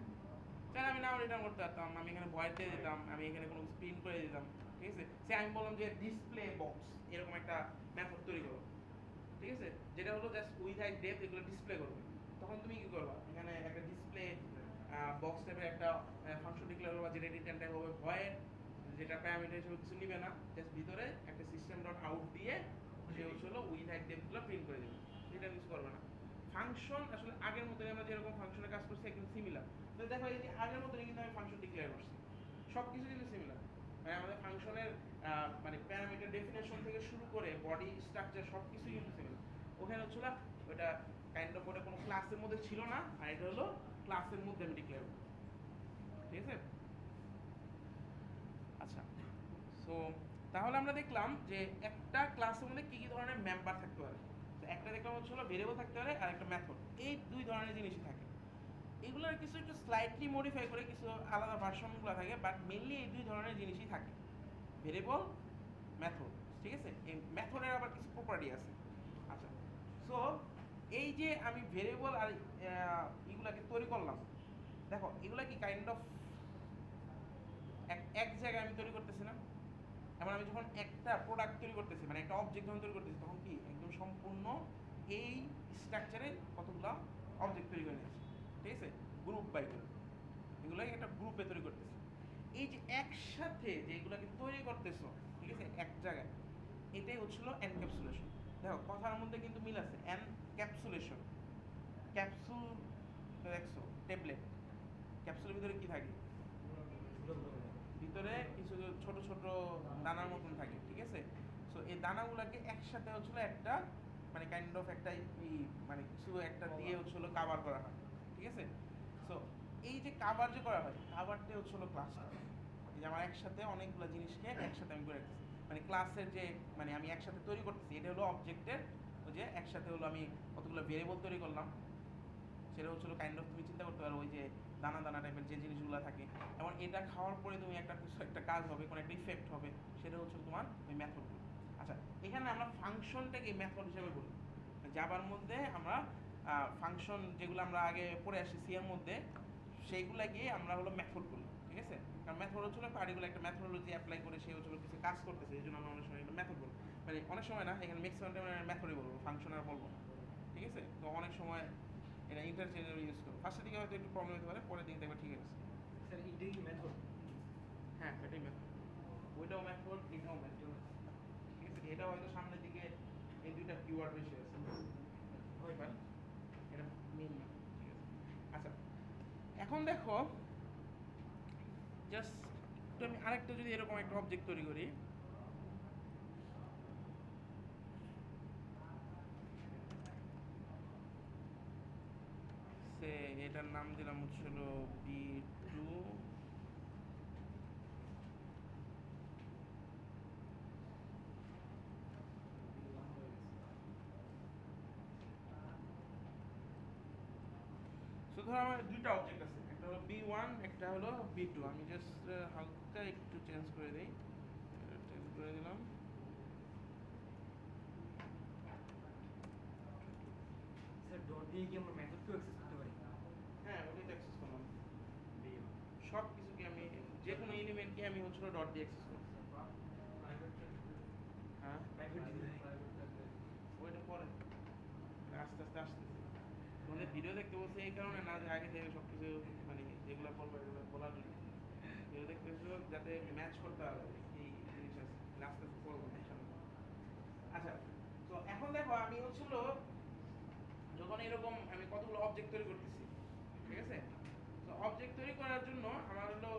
চাইলে আমি নাও রিটার্ন করতে পারতাম, আমি এখানে ভয়েড দিয়ে দিতাম, আমি এখানে কোনো প্রিন্ট করে দিতাম। ঠিক আছে, সে আমি বললাম যে ডিসপ্লে বক্স এরকম একটা মেথড তৈরি করো। ঠিক আছে, যেটা হলো জাস্ট উইথ হাইট ডেপথ এগুলো ডিসপ্লে করবে। তখন তুমি কি করবা, এখানে একটা ডিসপ্লে বক্স টাইপের একটা ফাংশন ডিক্লেয়ার করবা, যেটা রিটার্ন টাইপ হবে ভয়েড, যেটা প্যারামিটার হিসেবে কিছু নিবে না, জাস্ট ভিতরে একটা সিস্টেম ডট আউট দিয়ে সে হলো উইথ হাইট ডেপথগুলো প্রিন্ট করে দেবে, রিটার্ন কিছু করবে না। ফাংশন আসলে আগের মতোই আমরা যেরকম ফাংশনের কাজ করছি একদম সিমিলার। তো দেখো এই যে আগের মতোই কিন্তু আমি ফাংশন ডিক্লেয়ার করছি, সব কিছু কিন্তু সিমিলার। মানে আমাদের ফাংশনের মানে প্যারামিটার ডেফিনেশন থেকে শুরু করে বডি স্ট্রাকচার সব কিছুই কিন্তু সিমিলার। ওখানে হচ্ছিল ওটা কাইন্ড অফ ওটা কোনো ক্লাসের মধ্যে ছিল না, আর এটা হলো ক্লাসের মধ্যে আমি ডিক্লেয়ার করব, ঠিক আছে? আচ্ছা, সো তাহলে আমরা দেখলাম যে একটা ক্লাসের মধ্যে কি কি ধরনের মেম্বার থাকতে পারে। তো একটা দেখলাম হচ্ছে হলো ভেরিয়েবল থাকতে পারে আর একটা মেথড, এই দুই ধরনের জিনিসই থাকে। এগুলোর কিছু একটু স্লাইটলি মডিফাই করে কিছু আলাদা ভার্সনগুলো থাকে, বাট মেনলি এই দুই ধরনের জিনিসই থাকে, ভেরিয়েবল, মেথড, ঠিক আছে? এই মেথডের আবার কিছু প্রপার্টি আছে। আচ্ছা, সো এই যে আমি ভেরিয়েবল আর এগুলাকে তৈরি করলাম, দেখো এগুলা কি কাইন্ড অফ এক জায়গায় আমি তৈরি করতেছি না? এমন আমি যখন একটা প্রোডাক্ট তৈরি করতেছি, মানে একটা অবজেক্ট যখন তৈরি করতেছি, তখন কি একদম সম্পূর্ণ এই স্ট্রাকচারে কতগুলো অবজেক্ট তৈরি করে নিয়েছি, ঠিক আছে? গ্রুপ বাই গ্রুপ, এগুলোকে একটা গ্রুপে তৈরি করতেছি। এই যে একসাথে যে এগুলোকে তৈরি করতেছো, ঠিক আছে, এক জায়গায়, এটাই হচ্ছিল এনক্যাপসুলেশন। দেখো কথার মধ্যে কিন্তু মিল আছে, এনক্যাপসুলেশন, ক্যাপসুল দেখছো, ট্যাবলেট, ক্যাপসুলের ভিতরে কি থাকে? ভিতরে কিছু ছোট ছোট দানার মতন থাকে, ঠিক আছে? সো এই দানাগুলোকে একসাথে হচ্ছিল একটা মানে কাইন্ড অফ একটা মানে কিছু একটা দিয়ে হচ্ছিল কাভার করা হয়, ঠিক আছে? সো এই যে কাভার যে করা হয়, কাভারটা হচ্ছিল ক্লাসটা, যে আমার একসাথে অনেকগুলো জিনিসকে একসাথে আমি করে রাখতেছি, মানে ক্লাসের যে মানে আমি একসাথে তৈরি করতেছি, এটা হলো অবজেক্টের, ওই যে একসাথে হলো আমি কতগুলো ভেরিয়েবল তৈরি করলাম, সেটা হচ্ছিল কাইন্ড অফ তুমি চিন্তা করতে পারো ওই যে দানা দানা টাইপের যে জিনিসগুলো থাকে, এবং এটা খাওয়ার পরে তুমি একটা কিছু একটা কাজ হবে, কোনো একটা ইফেক্ট হবে, সেটা হচ্ছে তোমার ওই মেথডগুলো। আচ্ছা, এখানে আমরা ফাংশনটাকে মেথড হিসেবে বলি। জাভার মধ্যে আমরা ফাংশন যেগুলো আমরা আগে পড়ে আসি সি এর মধ্যে, সেইগুলাকে আমরা হলো মেথড বলি, ঠিক আছে? কারণ মেথড হচ্ছিল পার্টিকুলার একটা মেথডোলজি অ্যাপ্লাই করে সে হচ্ছিল কিছু কাজ করতেছে, এই জন্য আমরা অনেক সময় এটা মেথড বলি। মানে অনেক সময় না, এখানে ম্যাক্সিমাম টাইম মেথডই বলবো, ফাংশন আর বলবো না, ঠিক আছে? তো অনেক সময় এটা ইন্টারচেঞ্জেবল ইউজ করো, ফার্স্টের দিকে হয়তো একটু প্রবলেম হতে পারে, পরের দিকে দেখবে ঠিক আছে। স্যার এটাই কি মেথড? হ্যাঁ, এটাই মেথড, ওইটাও মেথড, এটাও মেথড, ঠিক আছে? এটা হয়তো সামনের দিকে এই দুইটা কিওয়ার্ড বেশি আছে, হয় পারে, এটা মেইন না, ঠিক আছে? আচ্ছা, এখন দেখো জাস্ট তো আমি আরেকটা যদি এরকম একটা অবজেক্ট তৈরি করি, সে এটার নাম দিলাম হচ্ছিল B2, সো ধরো আমার দুইটা অবজেক্ট আছে, একটা হলো B1, একটা হলো B2। আমি জাস্ট হালকা একটু চেঞ্জ করে দিই, চেঞ্জ করে দিলাম। স্যার ডট দিয়ে কি আমরা মেথডকেও অ্যাক্সেস করতে পারি? হ্যাঁ, ওটাই তো অ্যাক্সেস করলাম, সব কিছুকে আমি যে কোনো এলিমেন্টকে আমি হচ্ছিল ডট দিয়ে অ্যাক্সেস করব। হ্যাঁ, প্রাইভেট দিতে পারি। ওইটা পরে আস্তে আস্তে আসতেছে। তোমাদের ভিডিও দেখতে বলছে এই কারণে না যে আগে থেকে সব কিছু মানে যেগুলো বলবো এগুলো বলার জন্য, ভিডিও দেখতে হচ্ছিল যাতে ম্যাচ করতে পারবে এই জিনিস আছে, আস্তে আস্তে করবো না ইনশাআল্লাহ। আচ্ছা, তো এখন দেখো আমি হচ্ছিল যখন এরকম আমি কতগুলো অবজেক্ট তৈরি করতেছি, ঠিক আছে? তো অবজেক্ট তৈরি করার জন্য আমার হলো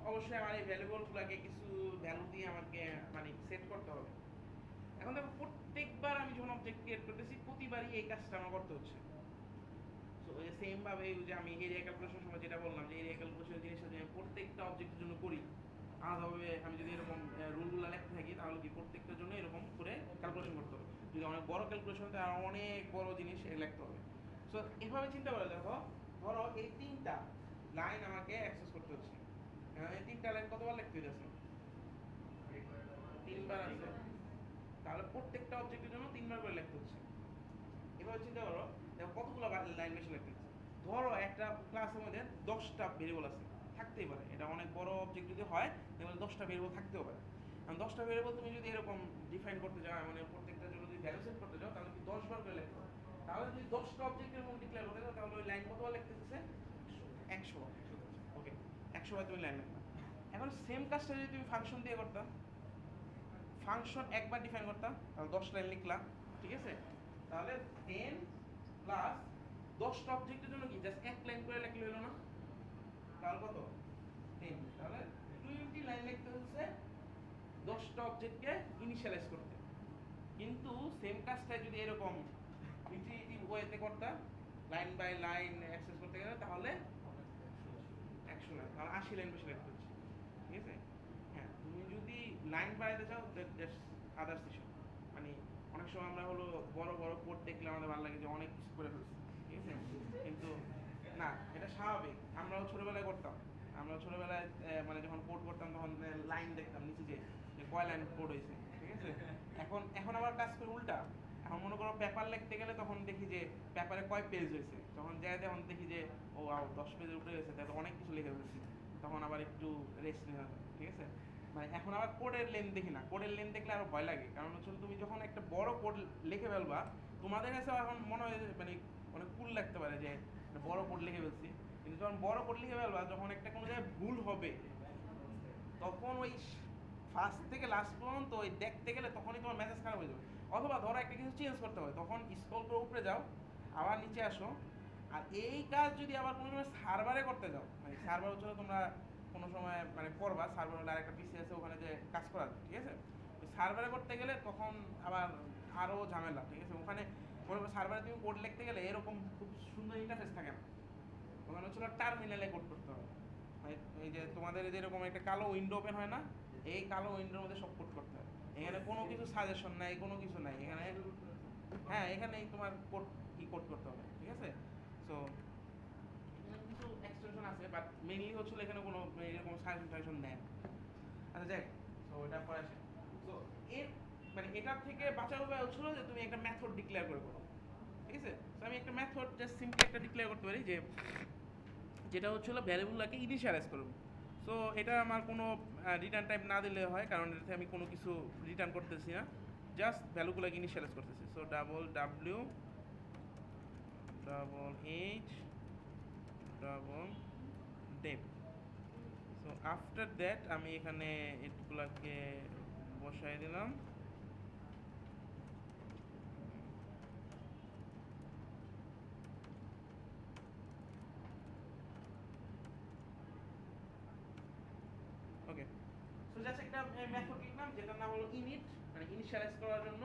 অবশ্যই আমার এই ভ্যালুগুলোকে কিছু ভ্যালু দিয়ে আমাকে মানে সেট করতে হবে। এখন দেখো প্রত্যেকবার আমি যখন অবজেক্ট ক্রিয়েট করতেছি, প্রতিবারই এই কাজটা আমার করতে হচ্ছে। তো ওই সেম ভাবে ওই যে আমি এরিয়া ক্যালকুলেশন সময় যেটা বললাম, যে এরিয়া ক্যালকুলেশন জিনিসটা যদি আমি প্রত্যেকটা অবজেক্টের জন্য করি আলাদাভাবে, আমি যদি এরকম রুলগুলো লিখতে থাকি, তাহলে কি প্রত্যেকটার জন্য এরকম করে ক্যালকুলেশন করতে হবে। যদি অনেক বড় ক্যালকুলেশন, তাহলে অনেক বড় জিনিস লিখতে হবে। সো এভাবে চিন্তা করে দেখো, ধরো এই তিনটা লাইন আমাকে অ্যাক্সেস করতে হচ্ছে, এই তিনটা লাইন কতবার লিখতে হচ্ছে? তিনবার আছে, তাহলে প্রত্যেকটা অবজেক্টের জন্য তিনবার করে লিখতে হচ্ছে। এভাবে চিন্তা করো, দেখো কতগুলো লাইন বেশি লিখতে হচ্ছে। ধরো একটা ক্লাসের মধ্যে 10টা ভেরিয়েবল আছে, থাকতেই পারে, এটা অনেক বড় অবজেক্ট যদি হয় তাহলে 10টা ভেরিয়েবল থাকতেও পারে। কারণ 10টা ভেরিয়েবল তুমি যদি এরকম ডিফাইন করতে যাও, মানে প্রত্যেকটার জন্য যদি ভ্যালু সেট করতে যাও, তাহলে কি 10 বার করে লিখতে হবে। তাহলে যদি 10টা অবজেক্টের মধ্যে ডিক্লেয়ার করতে চাও তাহলে ওই লাইন কতবার লিখতে হচ্ছে 100 বার। ওকে 100 বার তুমি লাইন লিখবা। এখন সেম কাজটা যদি তুমি ফাংশন দিয়ে করতা, ফাংশন একবার ডিফাইন করতাম তাহলে 10 লাইন লিখলাম, ঠিক আছে? তাহলে 10 প্লাস 10টা অবজেক্টের জন্য কি জাস্ট এক লাইন করে লিখলে হলো না? তাহলে কত 10, তাহলে 20 লাইন লিখতে হচ্ছে 10টা অবজেক্টকে ইনিশিয়ালাইজ করতে। কিন্তু সেম কাজটা যদি এরকম ইটিরেটিভ ওয়েতে করতাম লাইন বাই লাইন অ্যাক্সেস করতে গেলে তাহলে 100 লাইন, তাহলে 80 লাইন বেশি লিখতে হচ্ছে, ঠিক আছে? হ্যাঁ, তুমি যদি লাইন বাড়াইতে চাও দ্যাটস আদার্স ইস্যু। মানে অনেক সময় আমরা হলো বড় বড় কোড দেখলে আমাদের ভালো লাগে যে অনেক কিছু করে ফেলছি, ঠিক আছে? কিন্তু না, এটা স্বাভাবিক। আমরাও ছোটবেলায় করতাম। আমরা ছোটবেলায় মানে যখন কোড করতাম তখন লাইন দেখতাম নিচে যে কয় লাইন কোড হয়েছে, ঠিক আছে? এখন আবার কাজ করে উল্টা। এখন মনে করো পেপার লিখতে গেলে তখন দেখি যে পেপারে কয় পেজ হয়েছে, তখন যাই তখন দেখি যে ও 10 পেজের উপরে হয়েছে, তাহলে অনেক কিছু লিখে ফেলছি, তখন আবার একটু রেস্ট নেওয়া যায়, ঠিক আছে? মানে এখন আবার কোডের লেন দেখি না, কোডের লেন দেখলে আরো ভয় লাগে। কারণ হচ্ছে তুমি যখন একটা বড় কোড লিখে ফেলবা তোমাদের কাছে এখন মনে হয় যে মানে অনেক কুল লাগতে পারে যে একটা বড় কোড লিখে ফেলছি, কিন্তু যখন বড় কোড লিখে ফেলবা যখন একটা কোনো জায়গায় ভুল হবে তখন ওই ফার্স্ট থেকে লাস্ট পর্যন্ত ওই দেখতে গেলে তখনই তোমার মেসেজ খারাপ হয়ে যাবে। অথবা ধরো একটা কিছু চেঞ্জ করতে হয়, তখন স্ক্রল করে উপরে যাও, আবার নিচে আসো। আর এই কাজ যদি আবার কোনো সময় সার্ভারে করতে যাও, মানে সার্ভার হচ্ছে তোমরা কোনো সময় মানে করবা, সার্ভার হলে আরেকটা পিসি আছে ওখানে যে কাজ করা যায়, ঠিক আছে? ওই সার্ভারে করতে গেলে তখন আবার আরও ঝামেলা, ঠিক আছে? ওখানে সার্ভারে তুমি কোড লিখতে গেলে এরকম খুব সুন্দর ইন্টারফেস থাকে না, ওখানে হচ্ছে টার্মিনালে কোড করতে হবে। মানে এই যে তোমাদের যেরকম একটা কালো উইন্ডো ওপেন হয় না, এই কালো উইন্ডোর মধ্যে সব কোড করতে হয়। এখানে কোনো কিছু সাজেশন নাই, কোনো কিছু নাই এখানে। হ্যাঁ, এখানেই তোমার কোড কোড করতে হবে, ঠিক আছে? সো এখানে কিছু এক্সটেনশন আছে বাট মেইনলি হচ্ছিল এখানে কোনো এরকম সাজেশন টাজেশন দেয় না। আচ্ছা যাক, সো এটা পরে আসে। সো এর মানে এটার থেকে বাঁচার উপায় হচ্ছিল যে তুমি একটা মেথড ডিক্লেয়ার করে করো, ঠিক আছে? তো আমি একটা মেথড জাস্ট সিম্পলি একটা ডিক্লেয়ার করতে পারি যে যেটা হচ্ছিল ভ্যারিয়েবলটাকে ইনিশিয়ালাইজ করব। সো এটা আমার কোনো রিটার্ন টাইপ না দিলে হয়, কারণ এটাতে আমি কোনো কিছু রিটার্ন করতেছি না, জাস্ট ভ্যালুগুলোকে ইনিশিয়ালাইজ করতেছি। So double W double H double dep. So after that আমি এখানে এগুলাকে বসাই দিলাম। ওকে, সো জাস্ট একটা মেথড লিখলাম যেটার নাম হলো ইনিট, মানে ইনিশিয়ালাইজ করার জন্য,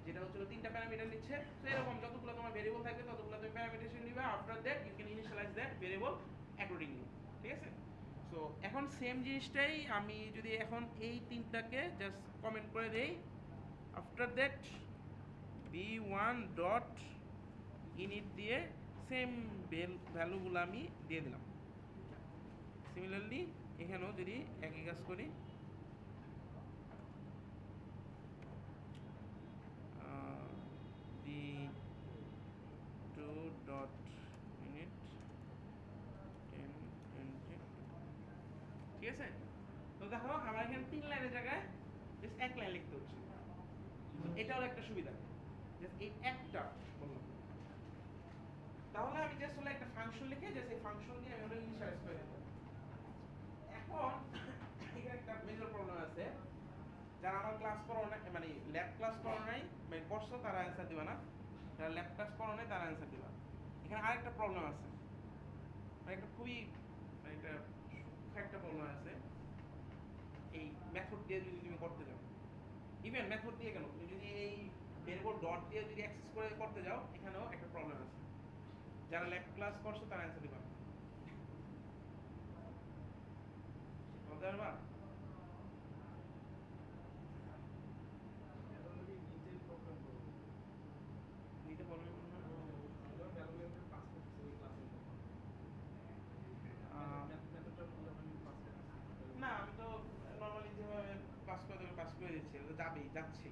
যেটা হচ্ছে 3টা প্যারামিটার নিচ্ছে। তো এরকম যতগুলো তোমার ভেরিয়েবল থাকবে ততগুলো তুমি প্যারামিটার নিবে। After that you can initialize that variable accordingly, ঠিক আছে? সো এখন সেম জিনিসটাই আমি যদি এখন এই 3টাকে জাস্ট কমেন্ট করে দেই, after that b1 dot init দিয়ে সেম ভ্যালুগুলো আমি দিয়ে দিলাম। সিমিলারলি এখানেও যদি একই কাজ করি, d2 ডট ইনিট 10 ঠিক আছে? তো দেখো আমার এখানে 3 লাইনের জায়গায় জাস্ট 1 লাইন লিখতে হচ্ছে। এটাও একটা সুবিধা, জাস্ট এই একটা বললাম। তাহলে আমি জাস্ট হলো একটা ফাংশন লিখে জাস্ট এই ফাংশন দিয়ে আমি ওটা ইনিশিয়ালাইজ করে দেব। এখন এখানে একটা মেজর প্রবলেম আছে, যারা আমার ক্লাস করো না, মানে ল্যাব ক্লাস করো নাই, মানে করছো তারা অ্যান্সার দিবা না, যারা ল্যাব ক্লাস করো নাই তারা অ্যান্সার দিবা। এখানে আরেকটা প্রবলেম আছে, মানে একটা খুবই মানে একটা প্রবলেম আছে। এই মেথড দিয়ে যদি তুমি করতে যাও, ইভেন মেথড দিয়ে কেন, তুমি যদি এই ভেরিয়েবল ডট দিয়ে যদি অ্যাক্সেস করে করতে যাও, এখানেও একটা প্রবলেম আছে। যারা ল্যাব ক্লাস করছো তারা অ্যান্সার দিবা। বলতে পারবা? নিতে প্রবলেম না, আমি তো নর্মালি যেভাবে পাস করে দেবে পাস করে দিচ্ছি, এটা তো যাবেই, যাচ্ছি।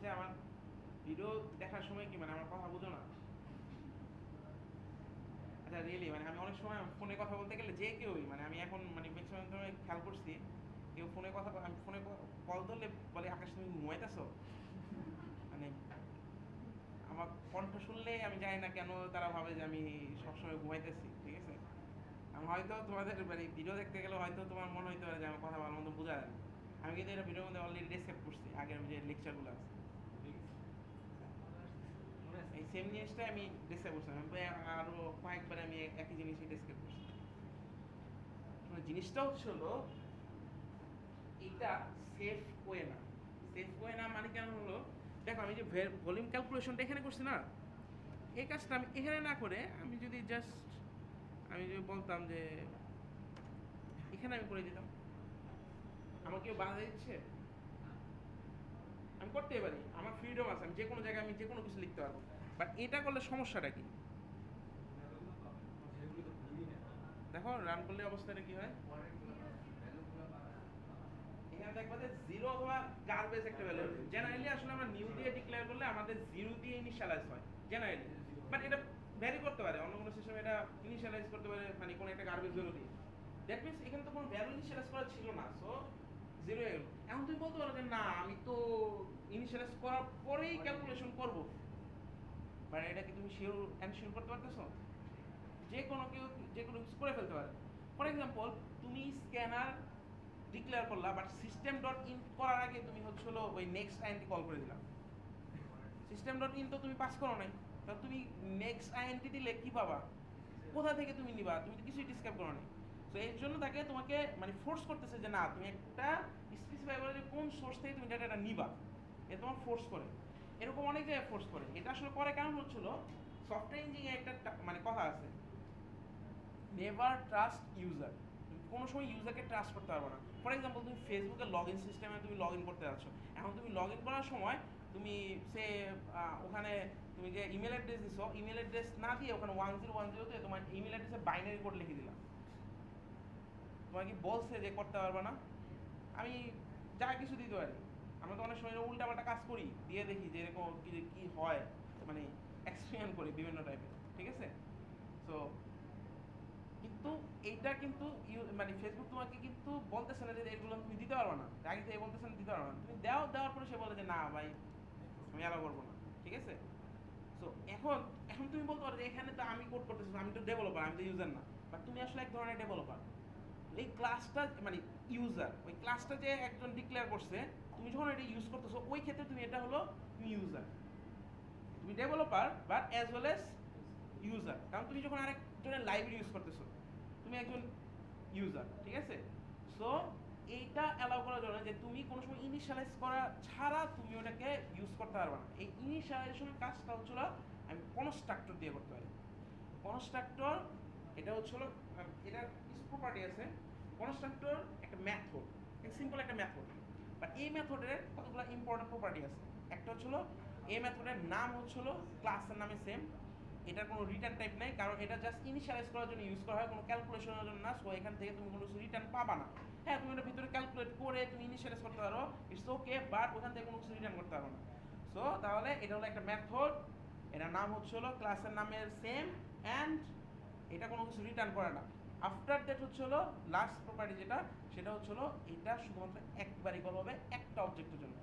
যে আমার ভিডিও দেখার সময় কি মানে আমার কথা বুঝো না? আচ্ছা রিয়েলি মানে আমি অনেক সময় ফোনে কথা বলতে গেলে যে কেউই, মানে আমি এখন মানে ম্যাক্সিমাম সময় খেয়াল করছি কেউ ফোনে কথা আমি ফোনে কল ধরলে বলে আকাশ তুমি ঘুমাইতেছো, মানে আমার কণ্ঠ শুনলে আমি জানি না কেন তারা ভাবে যে আমি সবসময় ঘুমাইতেছি, ঠিক আছে? আমি হয়তো তোমাদের মানে ভিডিও দেখতে গেলে হয়তো তোমার মনে হইতে পারে যে আমার কথা ভালো মতো বোঝা যায় না। আমি কিন্তু এটা ভিডিওর মধ্যে অলরেডি ডেসক্রাইব করছি আগের যে লেকচারগুলো আছে, মনে আছে? এই সেম জিনিসটাই আমি ডেসক্রাইব করছি। আমি আরো কয়েকবার আমি একই জিনিসই ডেসক্রাইব করছি। মানে জিনিসটা হচ্ছে হলো এটা সেফ ওয়ে না। সেফ ওয়ে না মানে কেন হলো, দেখো আমি যে ভলিউম ক্যালকুলেশনটা এখানে করছি না, এই কাজটা আমি এখানে না করে আমি যদি জাস্ট আমি যদি বলতাম যে এখানে আমি করে দিতাম, আমার কেউ বাধা দিচ্ছে? আমি করতেই পারি, আমার ফ্রিডম আছে, আমি যে কোনো জায়গায় আমি যে কোনো কিছু লিখতে পারবো। বাট এটা করলে সমস্যাটা কি? সেগুলো তো ভুলই না। দেখো রান করলে অবস্থাটা কি হয়, এখানে দেখবা যে জিরো অথবা গার্বেজ একটা ভ্যালু। জেনারেলি আসলে আমরা নিউ দিয়ে ডিক্লেয়ার করলে আমাদের জিরো দিয়ে ইনিশিয়ালাইজ হয় জেনারেলি, বাট এটা ভ্যারি করতে পারে, অন্য কোনো সিস্টেমে এটা ইনিশিয়ালাইজ করতে পারে মানে কোনো একটা গার্বেজ ভ্যালু দিয়ে। দ্যাট মিনস এখানে তো কোনো ভ্যালু ইনিশিয়ালাইজ করা ছিল না, সো জিরো হয়ে গেল। এখন তুমি বলতে পারো যে না আমি তো ইনিশিয়ালাইজ করার পরেই ক্যালকুলেশন করব, মানে এটা কি তুমি শিওর এনশিওর করতে পারতেছো? যে কোনো কেউ যে কোনো কিছু করে ফেলতে পারে। ফর এক্সাম্পল তুমি স্ক্যানার ডিক্লেয়ার করলা, বাট সিস্টেম ডট ইন করার আগে তুমি হচ্ছে হলো ওই নেক্সট আইএনটি কল করে দিলা। সিস্টেম ডট ইন তো তুমি পাস করো নাই, তা তুমি নেক্সট আইএনটি দিলে কি পাবা? কোথা থেকে তুমি নিবা? তুমি তো কিছুই ডিসক্রাইব করো নাই। তো এর জন্য তাকে তোমাকে মানে ফোর্স করতেছে যে না তুমি একটা স্পেসিফাই করে যে কোন সোর্স থেকে তুমি ডাটাটা নিবা, এটা তোমার ফোর্স করে। এরকম অনেক জায়গায় ফোর্স করে। এটা আসলে করে কেমন হচ্ছিল, সফটওয়্যার ইঞ্জিনিয়ারিং একটা মানে কথা আছে, নেভার ট্রাস্ট ইউজার। কোনো সময় ইউজারকে ট্রাস্ট করতে পারবে না। ফর এক্সাম্পল তুমি ফেসবুকের লগ ইন সিস্টেমে তুমি লগ ইন করতে যাচ্ছ, এখন তুমি লগ ইন করার সময় তুমি সে ওখানে তুমি যে ইমেল অ্যাড্রেস দিছো, ইমেল অ্যাড্রেস না দিয়ে ওখানে 1010 তে তোমার ইমেল অ্যাড্রেসে বাইনারি কোড লিখে দিলাম, তোমার কি বলছে যে করতে পারবে না? আমি যা কিছু দিতে পারি। আমরা তো অনেক সময় উল্টাপাল্টা কাজ করি, দিয়ে দেখি যে এরকম কি হয়, মানে এক্সপেরিমেন্ট করি বিভিন্ন টাইপের, ঠিক আছে? সো কিন্তু এইটা কিন্তু মানে ফেসবুক তোমাকে কিন্তু বলতেছে না যে এগুলো তুমি দিতে পারবে না, আগে থেকে বলতেছে না দিতে পারবে না, তুমি দেওয়ার পরে সে বলে যে না ভাই আমি অ্যালাউ করবো না, ঠিক আছে? সো এখন এখন তুমি বলতে পারো যে এখানে তো আমি কোড করতেছি, আমি তো ডেভেলপার, আমি তো ইউজার না। বাট তুমি আসলে এক ধরনের ডেভেলপার। এই ক্লাসটা মানে ইউজার, ওই ক্লাসটা যে একজন ডিক্লেয়ার করছে, তুমি যখন এটা ইউজ করতেছো ওই ক্ষেত্রে তুমি এটা হলো তুমি ইউজার, তুমি developer but as well as user, কারণ তুমি যখন আরেকজনের লাইব্রেরি ইউজ করতেছো তুমি একজন ইউজার, ঠিক আছে? সো এইটা অ্যালাউ করার জন্য যে তুমি কোনো সময় ইনিশিয়ালাইজ করা ছাড়া তুমি ওটাকে ইউজ করতে পারবে না। এই ইনিশিয়ালাইজেশনের কাজটা হচ্ছিল আমি কনস্ট্রাক্টর দিয়ে করতে পারি। কনস্ট্রাক্টর এটা হচ্ছিল এটার কিছু প্রপার্টি আছে। কনস্ট্রাক্টর একটা মেথড, সিম্পল একটা মেথড, বাট এই মেথডের কতগুলো ইম্পর্টেন্ট প্রপার্টি আছে। একটা হচ্ছিল এই মেথডের নাম হচ্ছিল ক্লাসের নামে সেম, এটার কোনো রিটার্ন টাইপ নাই, কারণ এটা জাস্ট ইনিশিয়ালাইজ করার জন্য ইউজ করা হয়, কোনো ক্যালকুলেশনের জন্য না। সো এখান থেকে তুমি কোনো কিছু রিটার্ন পাবা না। হ্যাঁ তুমি ওটার ভিতরে ক্যালকুলেট করে তুমি ইনিশিয়ালাইজ করতে পারো, ইটস ওকে, বাট ওখান থেকে কোনো কিছু রিটার্ন করতে পারো না। সো তাহলে এটা হলো একটা মেথড, এটার নাম হচ্ছে হলো ক্লাসের নামের সেম, অ্যান্ড এটা কোনো কিছু রিটার্ন করে না। আফটার দ্যাট হচ্ছে হলো লাস্ট প্রপার্টি যেটা, সেটা হচ্ছে হলো এটা শুধুমাত্র একবারই কল হবে একটা অবজেক্টের জন্য,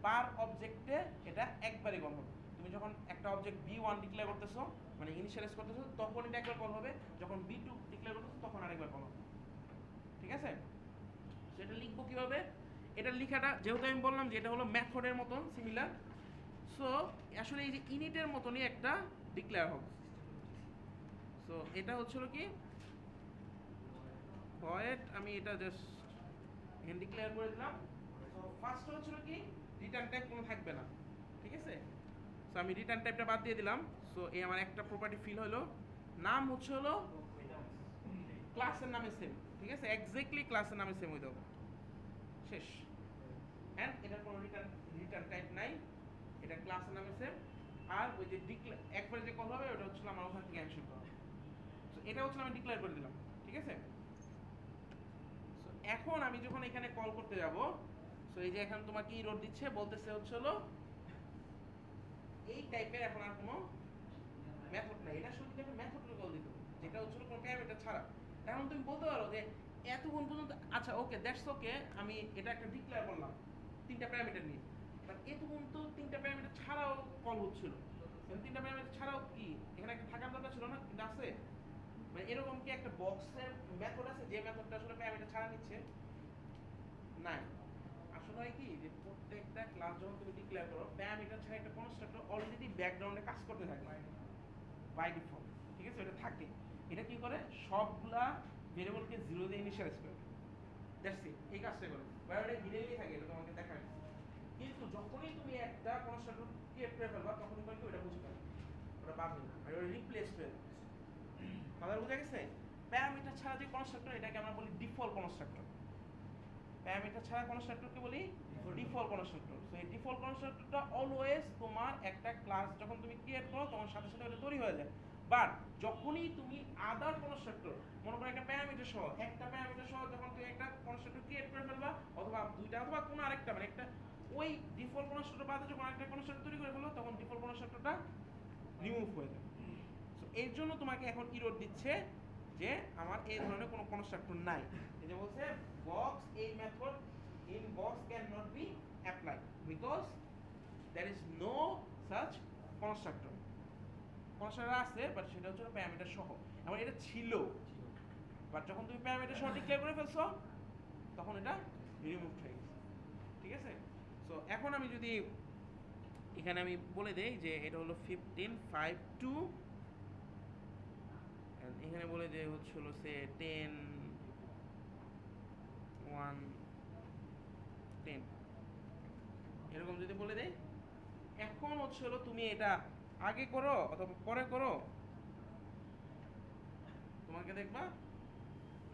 পার অবজেক্টে এটা একবারই কল হবে। তুমি যখন একটা অবজেক্ট B1 ডিক্লেয়ার করতেছো মানে ইনিশিয়ালাইজ করতেছো তখন এটা একবার কল হবে, যখন B2 ডিক্লেয়ার করতেছো তখন আরেকবার কল হবে, ঠিক আছে? সেটা লিখবো কিভাবে? এটা লেখাটা যেহেতু আমি বললাম যে এটা হলো মেথডের মতন সিমিলার, সো আসলে এই যে ইনিটের মতনই একটা ডিক্লেয়ার হবে। সো এটা হচ্ছিল কি ভয়েড, আমি এটা জাস্ট এখানে ডিক্লেয়ার করে দিলাম। সো ফার্স্ট হচ্ছিল কি রিটার্ন টাইপ কোনো থাকবে না, ঠিক আছে? সো আমি রিটার্ন টাইপটা বাদ দিয়ে দিলাম। সো এই আমার একটা প্রপার্টি ফিল হলো, নাম হচ্ছে হলো ক্লাসের নামে সেম, ঠিক আছে? এক্স্যাক্টলি ক্লাসের নামে সেম হইতে হবে, শেষ। অ্যান্ড এটার কোনো রিটার্ন টাইপ নাই, এটা ক্লাসের নামে সেম। আর ওই যে একবারে যে কল হবে ওটা হচ্ছিল আমার ওখান থেকে অ্যাকশন করা। সো এটা হচ্ছে আমি ডিক্লেয়ার করে দিলাম, ঠিক আছে? সো এখন আমি যখন এখানে কল করতে যাব, সো এই যে এখন তোমাকে ইরর দিচ্ছে, বলতেছে হচ্ছে হলো এই টাইপের এখন আর কোনো মেথড নাই, এটা শুধু একটা মেথডের কল দিতে হবে যেটা হচ্ছে কোনো প্যারামিটার ছাড়া। এখন তুমি বলতে পারো যে এতক্ষণ পর্যন্ত আচ্ছা ওকে দ্যাটস ওকে, আমি এটা একটা ডিক্লেয়ার করলাম তিনটা প্যারামিটার নিয়ে, বাট এতক্ষণ তো তিনটা প্যারামিটার ছাড়াও কল হচ্ছিল, তিনটা প্যারামিটার ছাড়াও কি এখানে একটা থাকার দরকার ছিল না, কিন্তু আছে। মানে এরকম কি একটা বক্সের মেথড আছে যে মেথডটা আসলে প্যারামিটার ছাড়া নিচ্ছে? নাই। আসলে হয় কি যে প্রত্যেকটা ক্লাস যখন তুমি ডিক্লেয়ার করো প্যারামিটার ছাড়া একটা কনস্ট্রাক্টর অলরেডি ব্যাকগ্রাউন্ডে কাজ করতে থাকে বাই ডিফল্ট, ঠিক আছে? এটা থাকে। এটা কি করে সবগুলা ভেরিয়েবলকে জিরো দিয়ে ইনিশিয়ালাইজ করে, দ্যাটস ইট, এই কাজটা করে বায়োডে হিডেনই থাকে, এটা তোমাকে দেখায়। কিন্তু যখনই তুমি একটা কনস্ট্রাক্টর ক্রিয়েট করে ফেলবা তখনই কি ওটা বুঝে পাবে, ওটা বাদ দিবে আর ওটা রিপ্লেস হয়ে যাবে। কথা বুঝা গেছে? প্যারামিটার ছাড়া যে কনস্ট্রাক্টর এটাকে আমরা বলি ডিফল্ট কনস্ট্রাক্টর। প্যারামিটার ছাড়া কনস্ট্রাক্টরকে বলি ডিফল্ট কনস্ট্রাক্টর। সো এই ডিফল্ট কনস্ট্রাক্টরটা অলওয়েজ তোমার একটা ক্লাস যখন তুমি ক্রিয়েট করো তখন সাথে সাথে ওটা তৈরি হয়ে যায়। বাট যখনই তুমি আদার কনস্ট্রাক্টর, মনে করো একটা প্যারামিটার সহ, একটা প্যারামিটার সহ যখন তুমি একটা কনস্ট্রাক্টর ক্রিয়েট করে ফেলবা, অথবা দুইটা অথবা কোনো আরেকটা, মানে একটা ওই ডিফল্ট কনস্ট্রাক্টর বাদে যখন আরেকটা কনস্ট্রাক্টর তৈরি করে ফেললো তখন ডিফল্ট কনস্ট্রাক্টরটা রিমুভ হয়ে যায়। সো এর জন্য তোমাকে এখন ইরর দিচ্ছে যে আমার এই ধরনের কোনো কনস্ট্রাক্টর নাই। এই যে বলছে বক্স এই method in box cannot be applied because there is no such constructor. Constructor আছে বাট সেটা হচ্ছে প্যারামিটার সহ, এমন এটা ছিল, বাট যখন তুমি প্যারামিটার সহ ডিক্লেয়ার করে ফেলছো তখন এটা রিমুভ হয়ে গেছে, ঠিক আছে? সো এখন আমি যদি এখানে আমি বলে দেই যে এটা হলো 15.5.2, এখানে বলে যে হচ্ছে হলো সে 10.1.10 এরকম যদি বলে দেয়, এখন হচ্ছে হলো তুমি এটা আগে করো অথবা পরে করো, তোমাকে দেখবা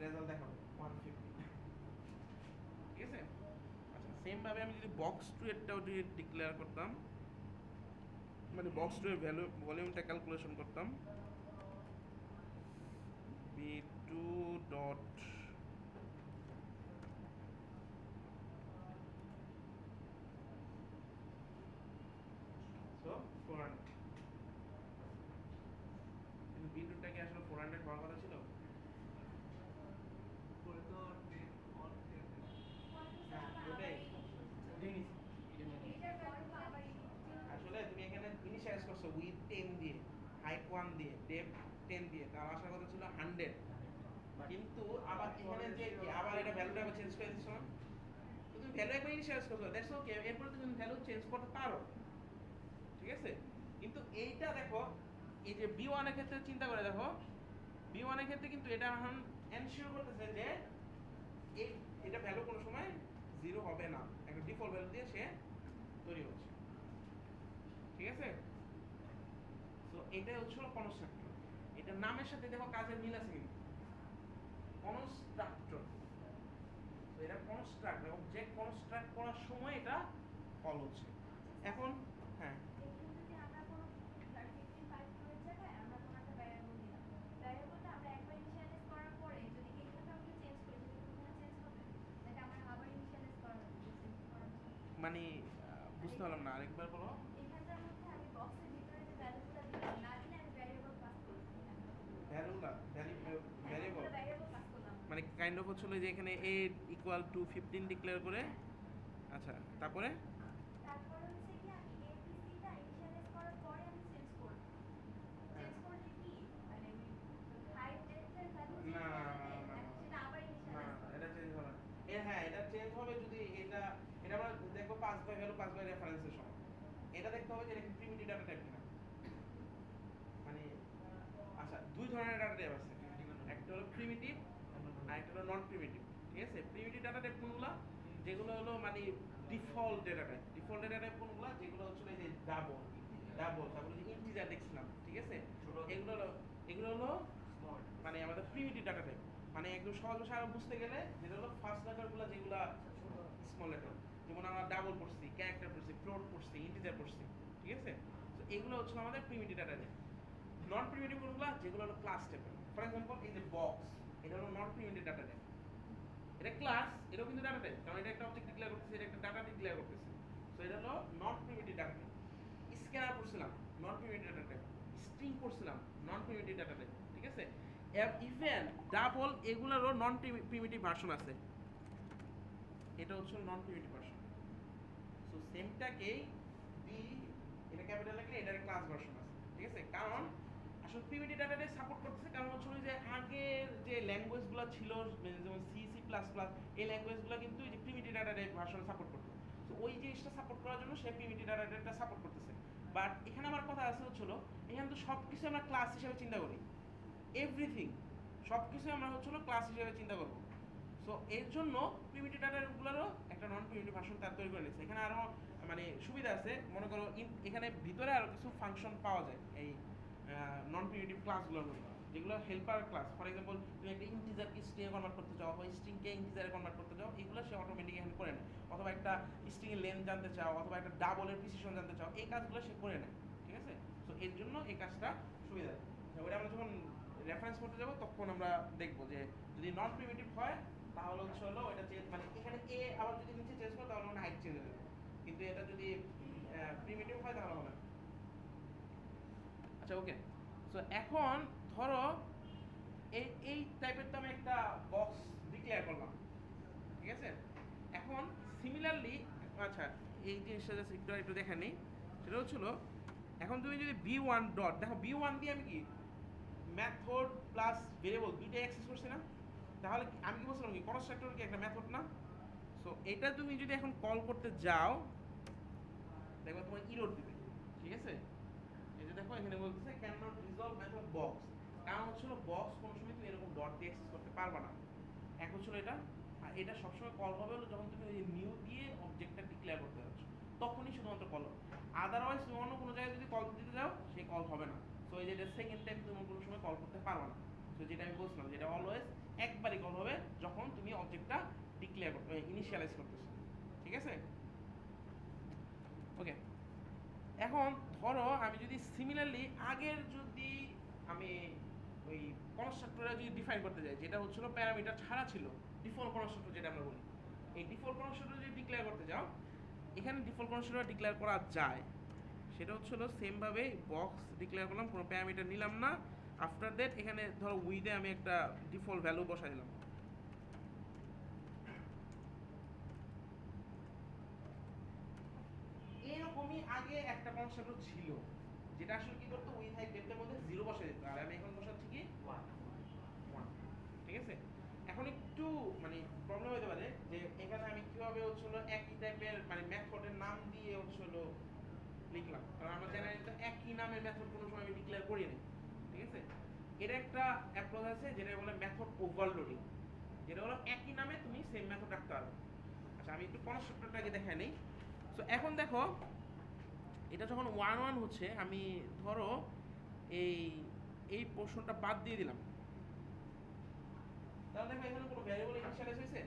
রেজাল্ট দেখাবে 150, ঠিক আছে? আচ্ছা সেম ভাবে আমি যদি বক্স টু এরটাও যদি ডিক্লেয়ার করতাম, মানে বক্স টু এর ভলিউমটা ক্যালকুলেশন করতাম, b2 ডট সো 400, কিন্তু b2টা কি আসলে 400 হওয়ার কথা ছিল? হ্যাঁ ওটাই। আসলে তুমি এখানে ইনিশিয়ালাইজ করছো উইথ 10 দিয়ে, হাইট 1 দিয়ে, ডেপথ 10 দিয়ে, তার আসার কথা ছিল 100, কিন্তু আবার এখানে যে আবার এটা ভ্যালুটা আবার চেঞ্জ করে দিছো না, তো তুমি ভ্যালু একবার ইনিশিয়ালাইজ করছো, দ্যাটস ওকে, এরপর তুমি ভ্যালু চেঞ্জ করতে পারো, ঠিক আছে? কিন্তু এইটা দেখো, এই যে b1 এর ক্ষেত্রে চিন্তা করে দেখো, b1 এর ক্ষেত্রে কিন্তু এটা এখন এনশিওর করতেছে যে এই এটা ভ্যালু কোনো সময় জিরো হবে না, একটা ডিফল্ট ভ্যালু দিয়ে সে তৈরি হচ্ছে, ঠিক আছে? তো এটাই হচ্ছে কনস্ট্রাক্টর। এটা নামের সাথে দেখো কাজের মিল আছে কিন্তু, কনস্ট্রাক্টর। তো এটা কনস্ট্রাক্ট অবজেক্ট কনস্ট্রাক্ট করার সময় এটা কল হচ্ছে। এখন হ্যাঁ মানে বুঝতে পারলাম না, আরেকবার বলো। ভ্যারিয়েবল মানে কাইন্ড অফ হচ্ছিল যে এখানে a ইকুয়াল টু 15 ডিক্লেয়ার করে, আচ্ছা তারপরে না এটা চেঞ্জ হবে না। হ্যাঁ এটা চেঞ্জ হবে যদি এটা এটা আমরা দেখবো 5 বাই ভ্যালু 5 বাই রেফারেন্সের সময়, এটা দেখতে হবে যে এটা প্রিমিটিভ ডাটা টাইপ কিনা। মানে আচ্ছা দুই ধরনের ডাটা টাইপ আছে, একটা হলো প্রিমিটিভ আর একটা হলো নন প্রিমিটিভ, ঠিক আছে? প্রিমিটিভ ডাটা টাইপ কোনগুলো? যেগুলো হলো মানে default data type. Default data type কোনগুলো? যেগুলো হচ্ছে এই যে ডাবল তারপরে যে ইন্টিজার দেখছিলাম, ঠিক আছে? এগুলো হলো মানে আমাদের প্রিমিটিভ ডাটা টাইপ, মানে একদম সহজ ভাষায় আরো বুঝতে গেলে যেটা হলো ফার্স্ট লেটারগুলো যেগুলো স্মল লেটার, যেমন আমরা ডাবল পড়ছি, ক্যারেক্টার পড়ছি, ফ্লোট পড়ছি, ইন্টিজার পড়ছি, ঠিক আছে? তো এগুলো হচ্ছে আমাদের প্রিমিটিভ ডাটা টাইপ। নন প্রিমিটিভ কোনগুলো? যেগুলো হলো ক্লাস টাইপের। ফর এক্সাম্পল এই যে বক্স, এটা হলো নন প্রিমিটিভ ডাটা টাইপ। এটা ক্লাস, এটাও কিন্তু ডাটা টাইপ, কারণ এটা একটা অবজেক্ট ডিক্লেয়ার করতেছে, এটা একটা ডাটা ডিক্লেয়ার করতেছে। সো এটা হলো নন প্রিমিটিভ ডাটা টাইপ। স্ক্যানার পড়ছিলাম, নন প্রিমিটিভ ডাটা টাইপ। স্ট্রিং পড়ছিলাম, নন প্রিমিটিভ ডাটা টাইপ, ঠিক আছে? ইভেন ডাবল এগুলোরও নন প্রিমিটিভ ভার্সন আছে। এটা হচ্ছে নন প্রিমিটিভ ভার্সন। সো সেমটাকেই বি, এটা ক্যাপিটাল লিখলে এটার ক্লাস ভার্সন আছে, ঠিক আছে? কারণ আসলে প্রিমিটিভ ডাটাটাই সাপোর্ট করতেছে, কারণ হচ্ছে ওই যে আগের যে ল্যাঙ্গুয়েজগুলো ছিল যেমন সি সি প্লাস প্লাস, এই ল্যাঙ্গুয়েজগুলো কিন্তু এই যে প্রিমিটিভ ডাটাটাই ভার্সন সাপোর্ট করতো। তো ওই জিনিসটা সাপোর্ট করার জন্য সে প্রিমিটিভ ডাটাটা সাপোর্ট করতেছে। বাট এখানে আমার কথা আছে হচ্ছিল, এখানে তো সব কিছু আমরা ক্লাস হিসেবে চিন্তা করি, এভরিথিং সব কিছু আমরা হচ্ছিল ক্লাস হিসেবে চিন্তা করবো। সো এর জন্য প্রিমিটিভ ডাটাগুলোরও একটা নন প্রিমিটিভ ভার্সন তার তৈরি করে নিচ্ছে। এখানে আরও মানে সুবিধা আছে, মনে করো এখানে ভিতরে আরও কিছু ফাংশন পাওয়া যায় এই নন প্রিমিটিভ ক্লাসগুলোর মধ্যে, যেগুলো হেল্পার ক্লাস। ফর এক্সাম্পল তুমি একটা ইন্টিজারকে স্ট্রিংয়ে কনভার্ট করতে চাও বা স্ট্রিংকে ইন্টিজারে কনভার্ট করতে চাও, এগুলো সে অটোমেটিক এখানে করে নেয়। অথবা একটা স্ট্রিংয়ের লেন্থ জানতে চাও, অথবা একটা ডাবলের প্রিসিশন জানতে চাও, এই কাজগুলো সে করে নেয়, ঠিক আছে? সো এর জন্য এই কাজটা সুবিধা। ওইটা আমরা যখন রেফারেন্স করতে যাব তখন আমরা দেখবো যে যদি নন প্রিমিটিভ হয় তাহলে হচ্ছে হলো এটা চেঞ্জ, মানে এখানে এ আবার যদি নিচে চেঞ্জ করে তাহলে মানে হাইট চেঞ্জ হয়ে যাবে, কিন্তু এটা যদি প্রিমিটিভ হয় তাহলে হবে না। আচ্ছা ওকে, সো এখন ধরো এই টাইপের তো আমি একটা বক্স ডিক্লেয়ার করলাম, ঠিক আছে? এখন সিমিলারলি, আচ্ছা এই জিনিসটা জাস্ট একটু দেখে নিই। সেটা হচ্ছিল, এখন তুমি যদি b1 ডট দেখো, b1 দিয়ে আমি কি মেথড প্লাস ভেরিয়েবল দুইটাই অ্যাক্সেস করছি না? তাহলে আমি কি বলছিলাম কি কনস্ট্রাক্টর কি একটা মেথড না? সো এটা তুমি যদি এখন কল করতে যাও দেখো তোমার ইরর দিবে, ঠিক আছে? এই যে দেখো এখানে বলতেছে can not resolve method box, কারণ হচ্ছিল বক্স কোনো সময় তুমি এরকম ডট দিয়ে অ্যাক্সেস করতে পারবা না। এক হচ্ছিল এটা, আর এটা সবসময় কল হবে হলো যখন তুমি ওই নিউ দিয়ে অবজেক্টটা ডিক্লেয়ার করতে যাচ্ছ, তখনই শুধুমাত্র কল হবে। আদারওয়াইজ তুমি অন্য কোনো জায়গায় যদি কল দিতে যাও সেই কল হবে না। সো এই যে সেকেন্ড টাইম তুমি কোনো সময় কল করতে পারবে না। সো যেটা আমি বলছিলাম, যেটা অলওয়েজ একবারই কল হবে যখন তুমি অবজেক্টটা ডিক্লেয়ার করতে ইনিশিয়ালাইজ করতেছো, ঠিক আছে? ওকে, এখন ধরো আমি যদি সিমিলারলি আগের যদি আমি ওই কনস্ট্রাক্টরটা যদি ডিফাইন করতে যাই, যেটা হচ্ছিল প্যারামিটার ছাড়া ছিল, ডিফল্ট কনস্ট্রাক্টর যেটা আমরা বলি, এই ডিফল্ট কনস্ট্রাক্টর যদি ডিক্লেয়ার করতে যাও, এখানে ডিফল্ট কনস্ট্রাক্টর ডিক্লেয়ার করা যায়। সেটা হচ্ছিল সেমভাবে বক্স ডিক্লেয়ার করলাম, কোনো প্যারামিটার নিলাম না। আফটার দ্যাট এখানে ধরো উইথে আমি একটা ডিফল্ট ভ্যালু বসাই দিলাম। এরকমই আগে একটা কনস্ট্রাক্টর ছিল যেটা আসলে কি করতো, উইথ হাইট ডেপ্থের মধ্যে 0 বসাই দিত, আর আমি এখন বসাচ্ছি কি 1, ঠিক আছে? এখন একটু মানে প্রবলেম হতে পারে যে এখানে আমি কিভাবে হচ্ছিল একই টাইপের মানে মেথডের নাম দিয়ে হচ্ছিল লিখলাম, কারণ আমরা জেনারেলি তো একই নামের মেথড কোনো সময় আমি ডিক্লেয়ার করি না, ঠিক আছে? এটা একটা অ্যাপ্রোচ আছে যেটা বলে মেথড ওভারলোডিং, যেটা হলো একই নামে তুমি সেম মেথড রাখতে পারবে। আচ্ছা আমি একটু কনস্ট্রাক্টরটাকে দেখাই নেই। সো এখন দেখো এটা যখন 1 হচ্ছে, আমি ধরো এই এই পোর্শনটা বাদ দিয়ে দিলাম, তাহলে দেখো এখানে কোনো ভ্যারিয়েবল ইনিশিয়ালাইজ হয়েছে।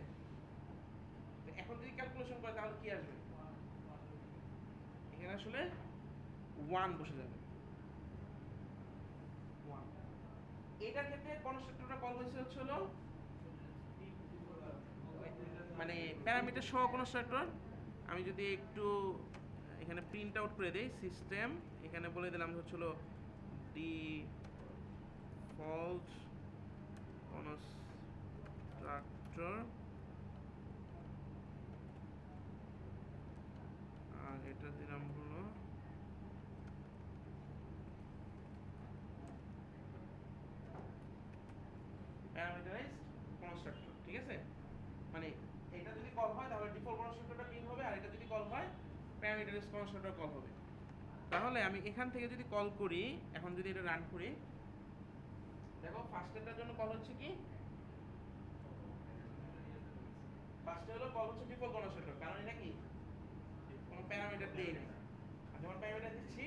তো এখন যদি ক্যালকুলেশন করে তাহলে কি আসবে? এখানে আসলে 1 বসে যাবে, 1। এটার ক্ষেত্রে কনস্ট্রাক্টরটা কল হয়েছে হলো মানে প্যারামিটার সহ কনস্ট্রাক্টর। আমি যদি একটু এখানে প্রিন্ট আউট করে দেই সিস্টেম, এখানে বলে দিলাম হচ্ছিল ডিফল্ট কনস্ট্রাক্টর, আর এটা দিলাম হলো প্যারামিটারাইজড কনস্ট্রাক্টর, ঠিক আছে? মানে এটা যদি কল হয় তাহলে ডিফল্ট কনস্ট্রাক্টরটা প্রিন্ট হবে, আর এটা যদি কল হয় প্যারামিটারাইজড কনস্ট্রাক্টর কল হবে। তাহলে আমি এখান থেকে যদি কল করি, এখন যদি এটা রান করি, দেখো ফার্স্টেরটার জন্য কল হচ্ছে কি, ফার্স্টে হলো কল হচ্ছে ডিফল্ট কনস্ট্রাক্টর, কারণ এটা কি কোনো প্যারামিটার দেই নাই। আর যখন প্যারামিটার দিচ্ছি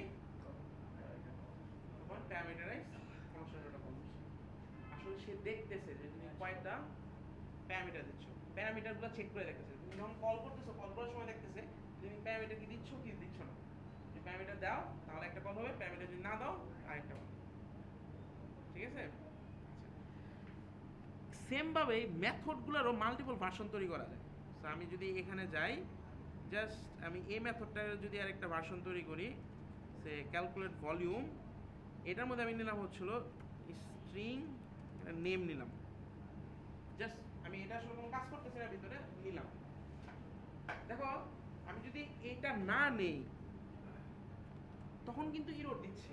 তখন প্যারামিটারাইজড কনস্ট্রাক্টরটা কল হচ্ছে। আসলে সে দেখতেছে যে তুমি কয়টা প্যারামিটার দিচ্ছ, প্যারামিটারগুলো চেক করে দেখতেছে। তুমি যখন কল করতেছো, কল করার সময় দেখতেছে তুমি প্যারামিটার কি দিচ্ছ কি দিচ্ছ না। যদি প্যারামিটার দাও তাহলে একটা কল হবে, প্যারামিটার যদি না দাও আরেকটা কল, ঠিক আছে? সেম ভাবে মেথডগুলোরও মাল্টিপল ভার্সন তৈরি করা যায়। সো আমি যদি এখানে যাই, জাস্ট আমি এই মেথডটার যদি আরেকটা ভার্সন তৈরি করি, সে ক্যালকুলেট ভলিউম, এটার মধ্যে আমি নিলাম হচ্ছিল স্ট্রিং নেম নিলাম, জাস্ট আমি এটা আসলে কোনো কাজ করতেছি না ভিতরে, নিলাম। দেখো আমি যদি এটা না নেই তখন কিন্তু ইরর দিচ্ছে,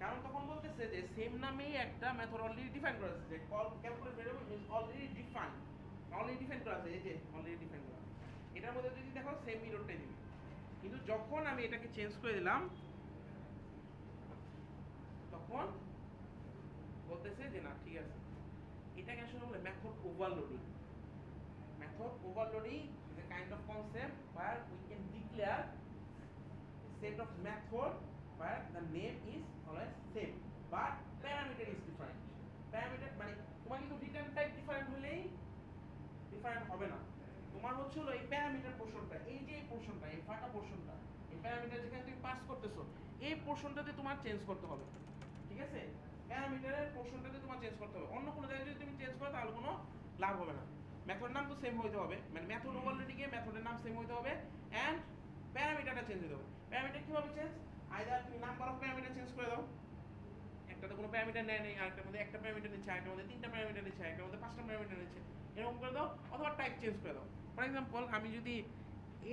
কারণ তখন বলতেছে যে সেম নামেই একটা মেথড অলরেডি ডিফাইন করা আছে, যে call calculate variable is already define করা আছে, এই যে অলরেডি ডিফাইন করা। এটার মধ্যে যদি দেখো সেম ইররটাই দিবে, কিন্তু যখন আমি এটাকে চেঞ্জ করে দিলাম তখন বলতেছে যে না ঠিক আছে। এটাকে আসলে বলে method overloading. Method overloading is a kind of concept where we can declare a set of method where the name is always same but parameter is different. Parameter মানে তোমার কিন্তু রিটার্ন টাইপ ডিফারেন্ট হলেই different হবে না, তোমার হচ্ছে হলো এই প্যারামিটার পোরশনটা, এই যে এই পোরশনটা, এই ফাঁকা পোরশনটা, এই প্যারামিটার যেখানে তুমি পাস করতেছো এই পোরশনটাতে তোমার চেঞ্জ করতে হবে, ঠিক আছে? প্যারামিটারের পোরশনটাতে তোমার চেঞ্জ করতে হবে, অন্য কোনো জায়গায় যদি তুমি চেঞ্জ করো তাহলে কোনো লাভ হবে না। মেথডের নাম তো সেম হইতে হবে, মানে মেথড ওভারলোডিং এ মেথডের নাম সেম হইতে হবে এন্ড প্যারামিটারটা চেঞ্জ হতে হবে। প্যারামিটার কিভাবে চেঞ্জ? আইদার তুমি নাম্বার অফ প্যারামিটার চেঞ্জ করে দাও, একটাতে কোনো প্যারামিটার নেয় নেই, আরেকটার মধ্যে একটা প্যারামিটার নিচ্ছে, আরেকটার মধ্যে তিনটা প্যারামিটার নিচ্ছে, আরেকটার মধ্যে পাঁচটা প্যারামিটার নিচ্ছে, এরকম করে দাও, অথবা টাইপ চেঞ্জ করে দাও। ফর এক্সাম্পল আমি যদি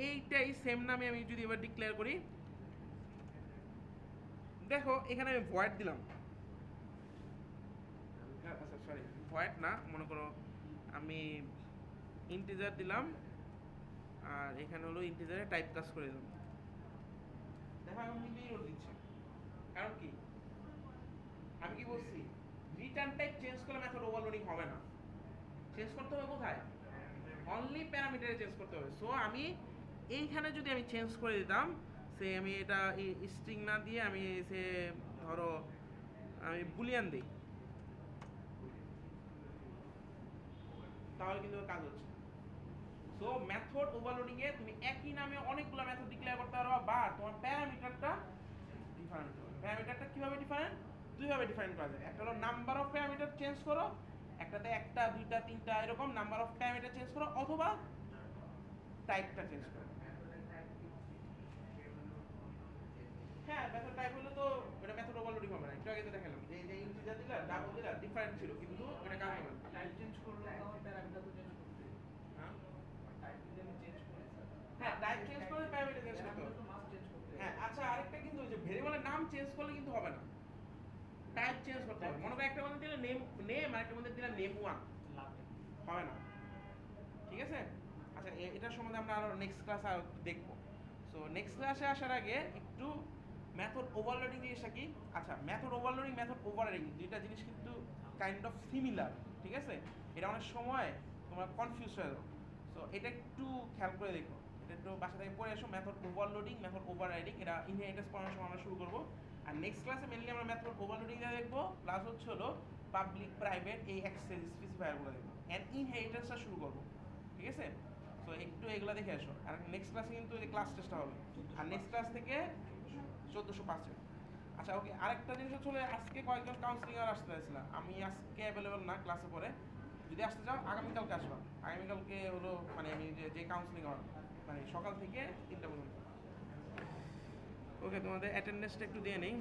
এইটাই সেম নামে আমি যদি এবার ডিক্লেয়ার করি, দেখো এখানে আমি ভয়েড দিলাম, আচ্ছা সরি ভয়েড না, মনে করো আমি ইন্টিজার দিলাম আর এখানে হলো ইন্টিজারে টাইপ কাজ করে দিলাম, দেখো এখন কিন্তু ইরর দিচ্ছে। কারণ কি? আমি কি বলছি রিটার্ন টাইপ চেঞ্জ করলে মেথড ওভারলোডিং হবে না, চেঞ্জ করতে হবে কোথায়? অনলি প্যারামিটারে চেঞ্জ করতে হবে। সো আমি এইখানে যদি আমি চেঞ্জ করে দিতাম, সে আমি এটা স্ট্রিং না দিয়ে আমি সে ধরো আমি বুলিয়ান দিই, তাহলে কিন্তু কাজ হচ্ছে। সো মেথড ওভারলোডিং এ তুমি একই নামে অনেকগুলো মেথড ডিক্লেয়ার করতে পারবা, বা তোমার প্যারামিটারটা ডিফারেন্ট হবে। প্যারামিটারটা কিভাবে ডিফারেন্ট? দুইভাবে ডিফাইন করা যায়। একটা হলো নাম্বার অফ প্যারামিটার চেঞ্জ করো, একটাতে একটা দুইটা তিনটা এরকম নাম্বার অফ প্যারামিটার চেঞ্জ করো, অথবা টাইপটা চেঞ্জ করো। হ্যাঁ মেথড টাইপ হলে তো এটা মেথড ওভারলোডিং হবে না, একটু আগে তো দেখালাম যে যে ইন্টিজার দিলা ডাবল দিলা ডিফারেন্ট ছিল, কিন্তু এটা কাজ হবে না। টাইপ চেঞ্জ করলে আমার প্যারামিটার তো চেঞ্জ করতে হ্যাঁ টাইপ যদি আমি চেঞ্জ করি হ্যাঁ টাইপ চেঞ্জ করে প্যারামিটার চেঞ্জ করতে হবে। তো মাস্ট চেঞ্জ করতে হ্যাঁ আচ্ছা আরেকটা কিন্তু ওই যে ভেরিয়েবলের নাম চেঞ্জ করলে কিন্তু হবে না, টাইপ চেঞ্জ করতে হবে। মনে করো একটা মধ্যে দিলে নেম আর একটা মধ্যে দিলে নেম 1, লাভ নেই। হবে না, ঠিক আছে? আচ্ছা এটার সম্বন্ধে আমরা আরো নেক্সট ক্লাসে আরো দেখবো। সো নেক্সট ক্লাসে আসার আগে একটু মেথড ওভারলোডিং জিনিসটা কি? আচ্ছা মেথড ওভারলোডিং মেথড ওভাররাইডিং দুইটা জিনিস কিন্তু কাইন্ড অফ সিমিলার, ঠিক আছে? এটা অনেক সময় তোমরা কনফিউজ হয়ে যাও। সো এটা একটু খেয়াল করে দেখো, এটা একটু বাসা থেকে পড়ে আসো। মেথড ওভারলোডিং মেথড ওভাররাইডিং এটা ইনহেরিটেন্স পড়ানোর সময় আমরা শুরু করবো। আর নেক্সট ক্লাসে মেনলি আমরা মেথড ওভারলোডিং দেখবো, প্লাস হচ্ছে হলো পাবলিক প্রাইভেট এই অ্যাক্সেস স্পেসিফায়ারগুলো দেখবো, অ্যান্ড ইনহেরিটেন্সটা শুরু করবো, ঠিক আছে? সো একটু এগুলো দেখে আসো। আর নেক্সট ক্লাসে কিন্তু এই ক্লাস টেস্টটা হবে, আর নেক্সট ক্লাস থেকে 1405। আচ্ছা ওকে, আরেকটা জিনিস হচ্ছে হলো, আজকে কয়েকজন কাউন্সিলিং আর আসতে চাইছিলাম, আমি আজকে অ্যাভেলেবল না ক্লাসে পরে, যদি আসতে চাও আগামীকালকে আসবা। আগামীকালকে হলো মানে আমি যে কাউন্সিলিং আমার মানে সকাল থেকে 3টা পর্যন্ত। ওকে তোমাদের অ্যাটেন্ডেন্সটা একটু দিয়ে নেই।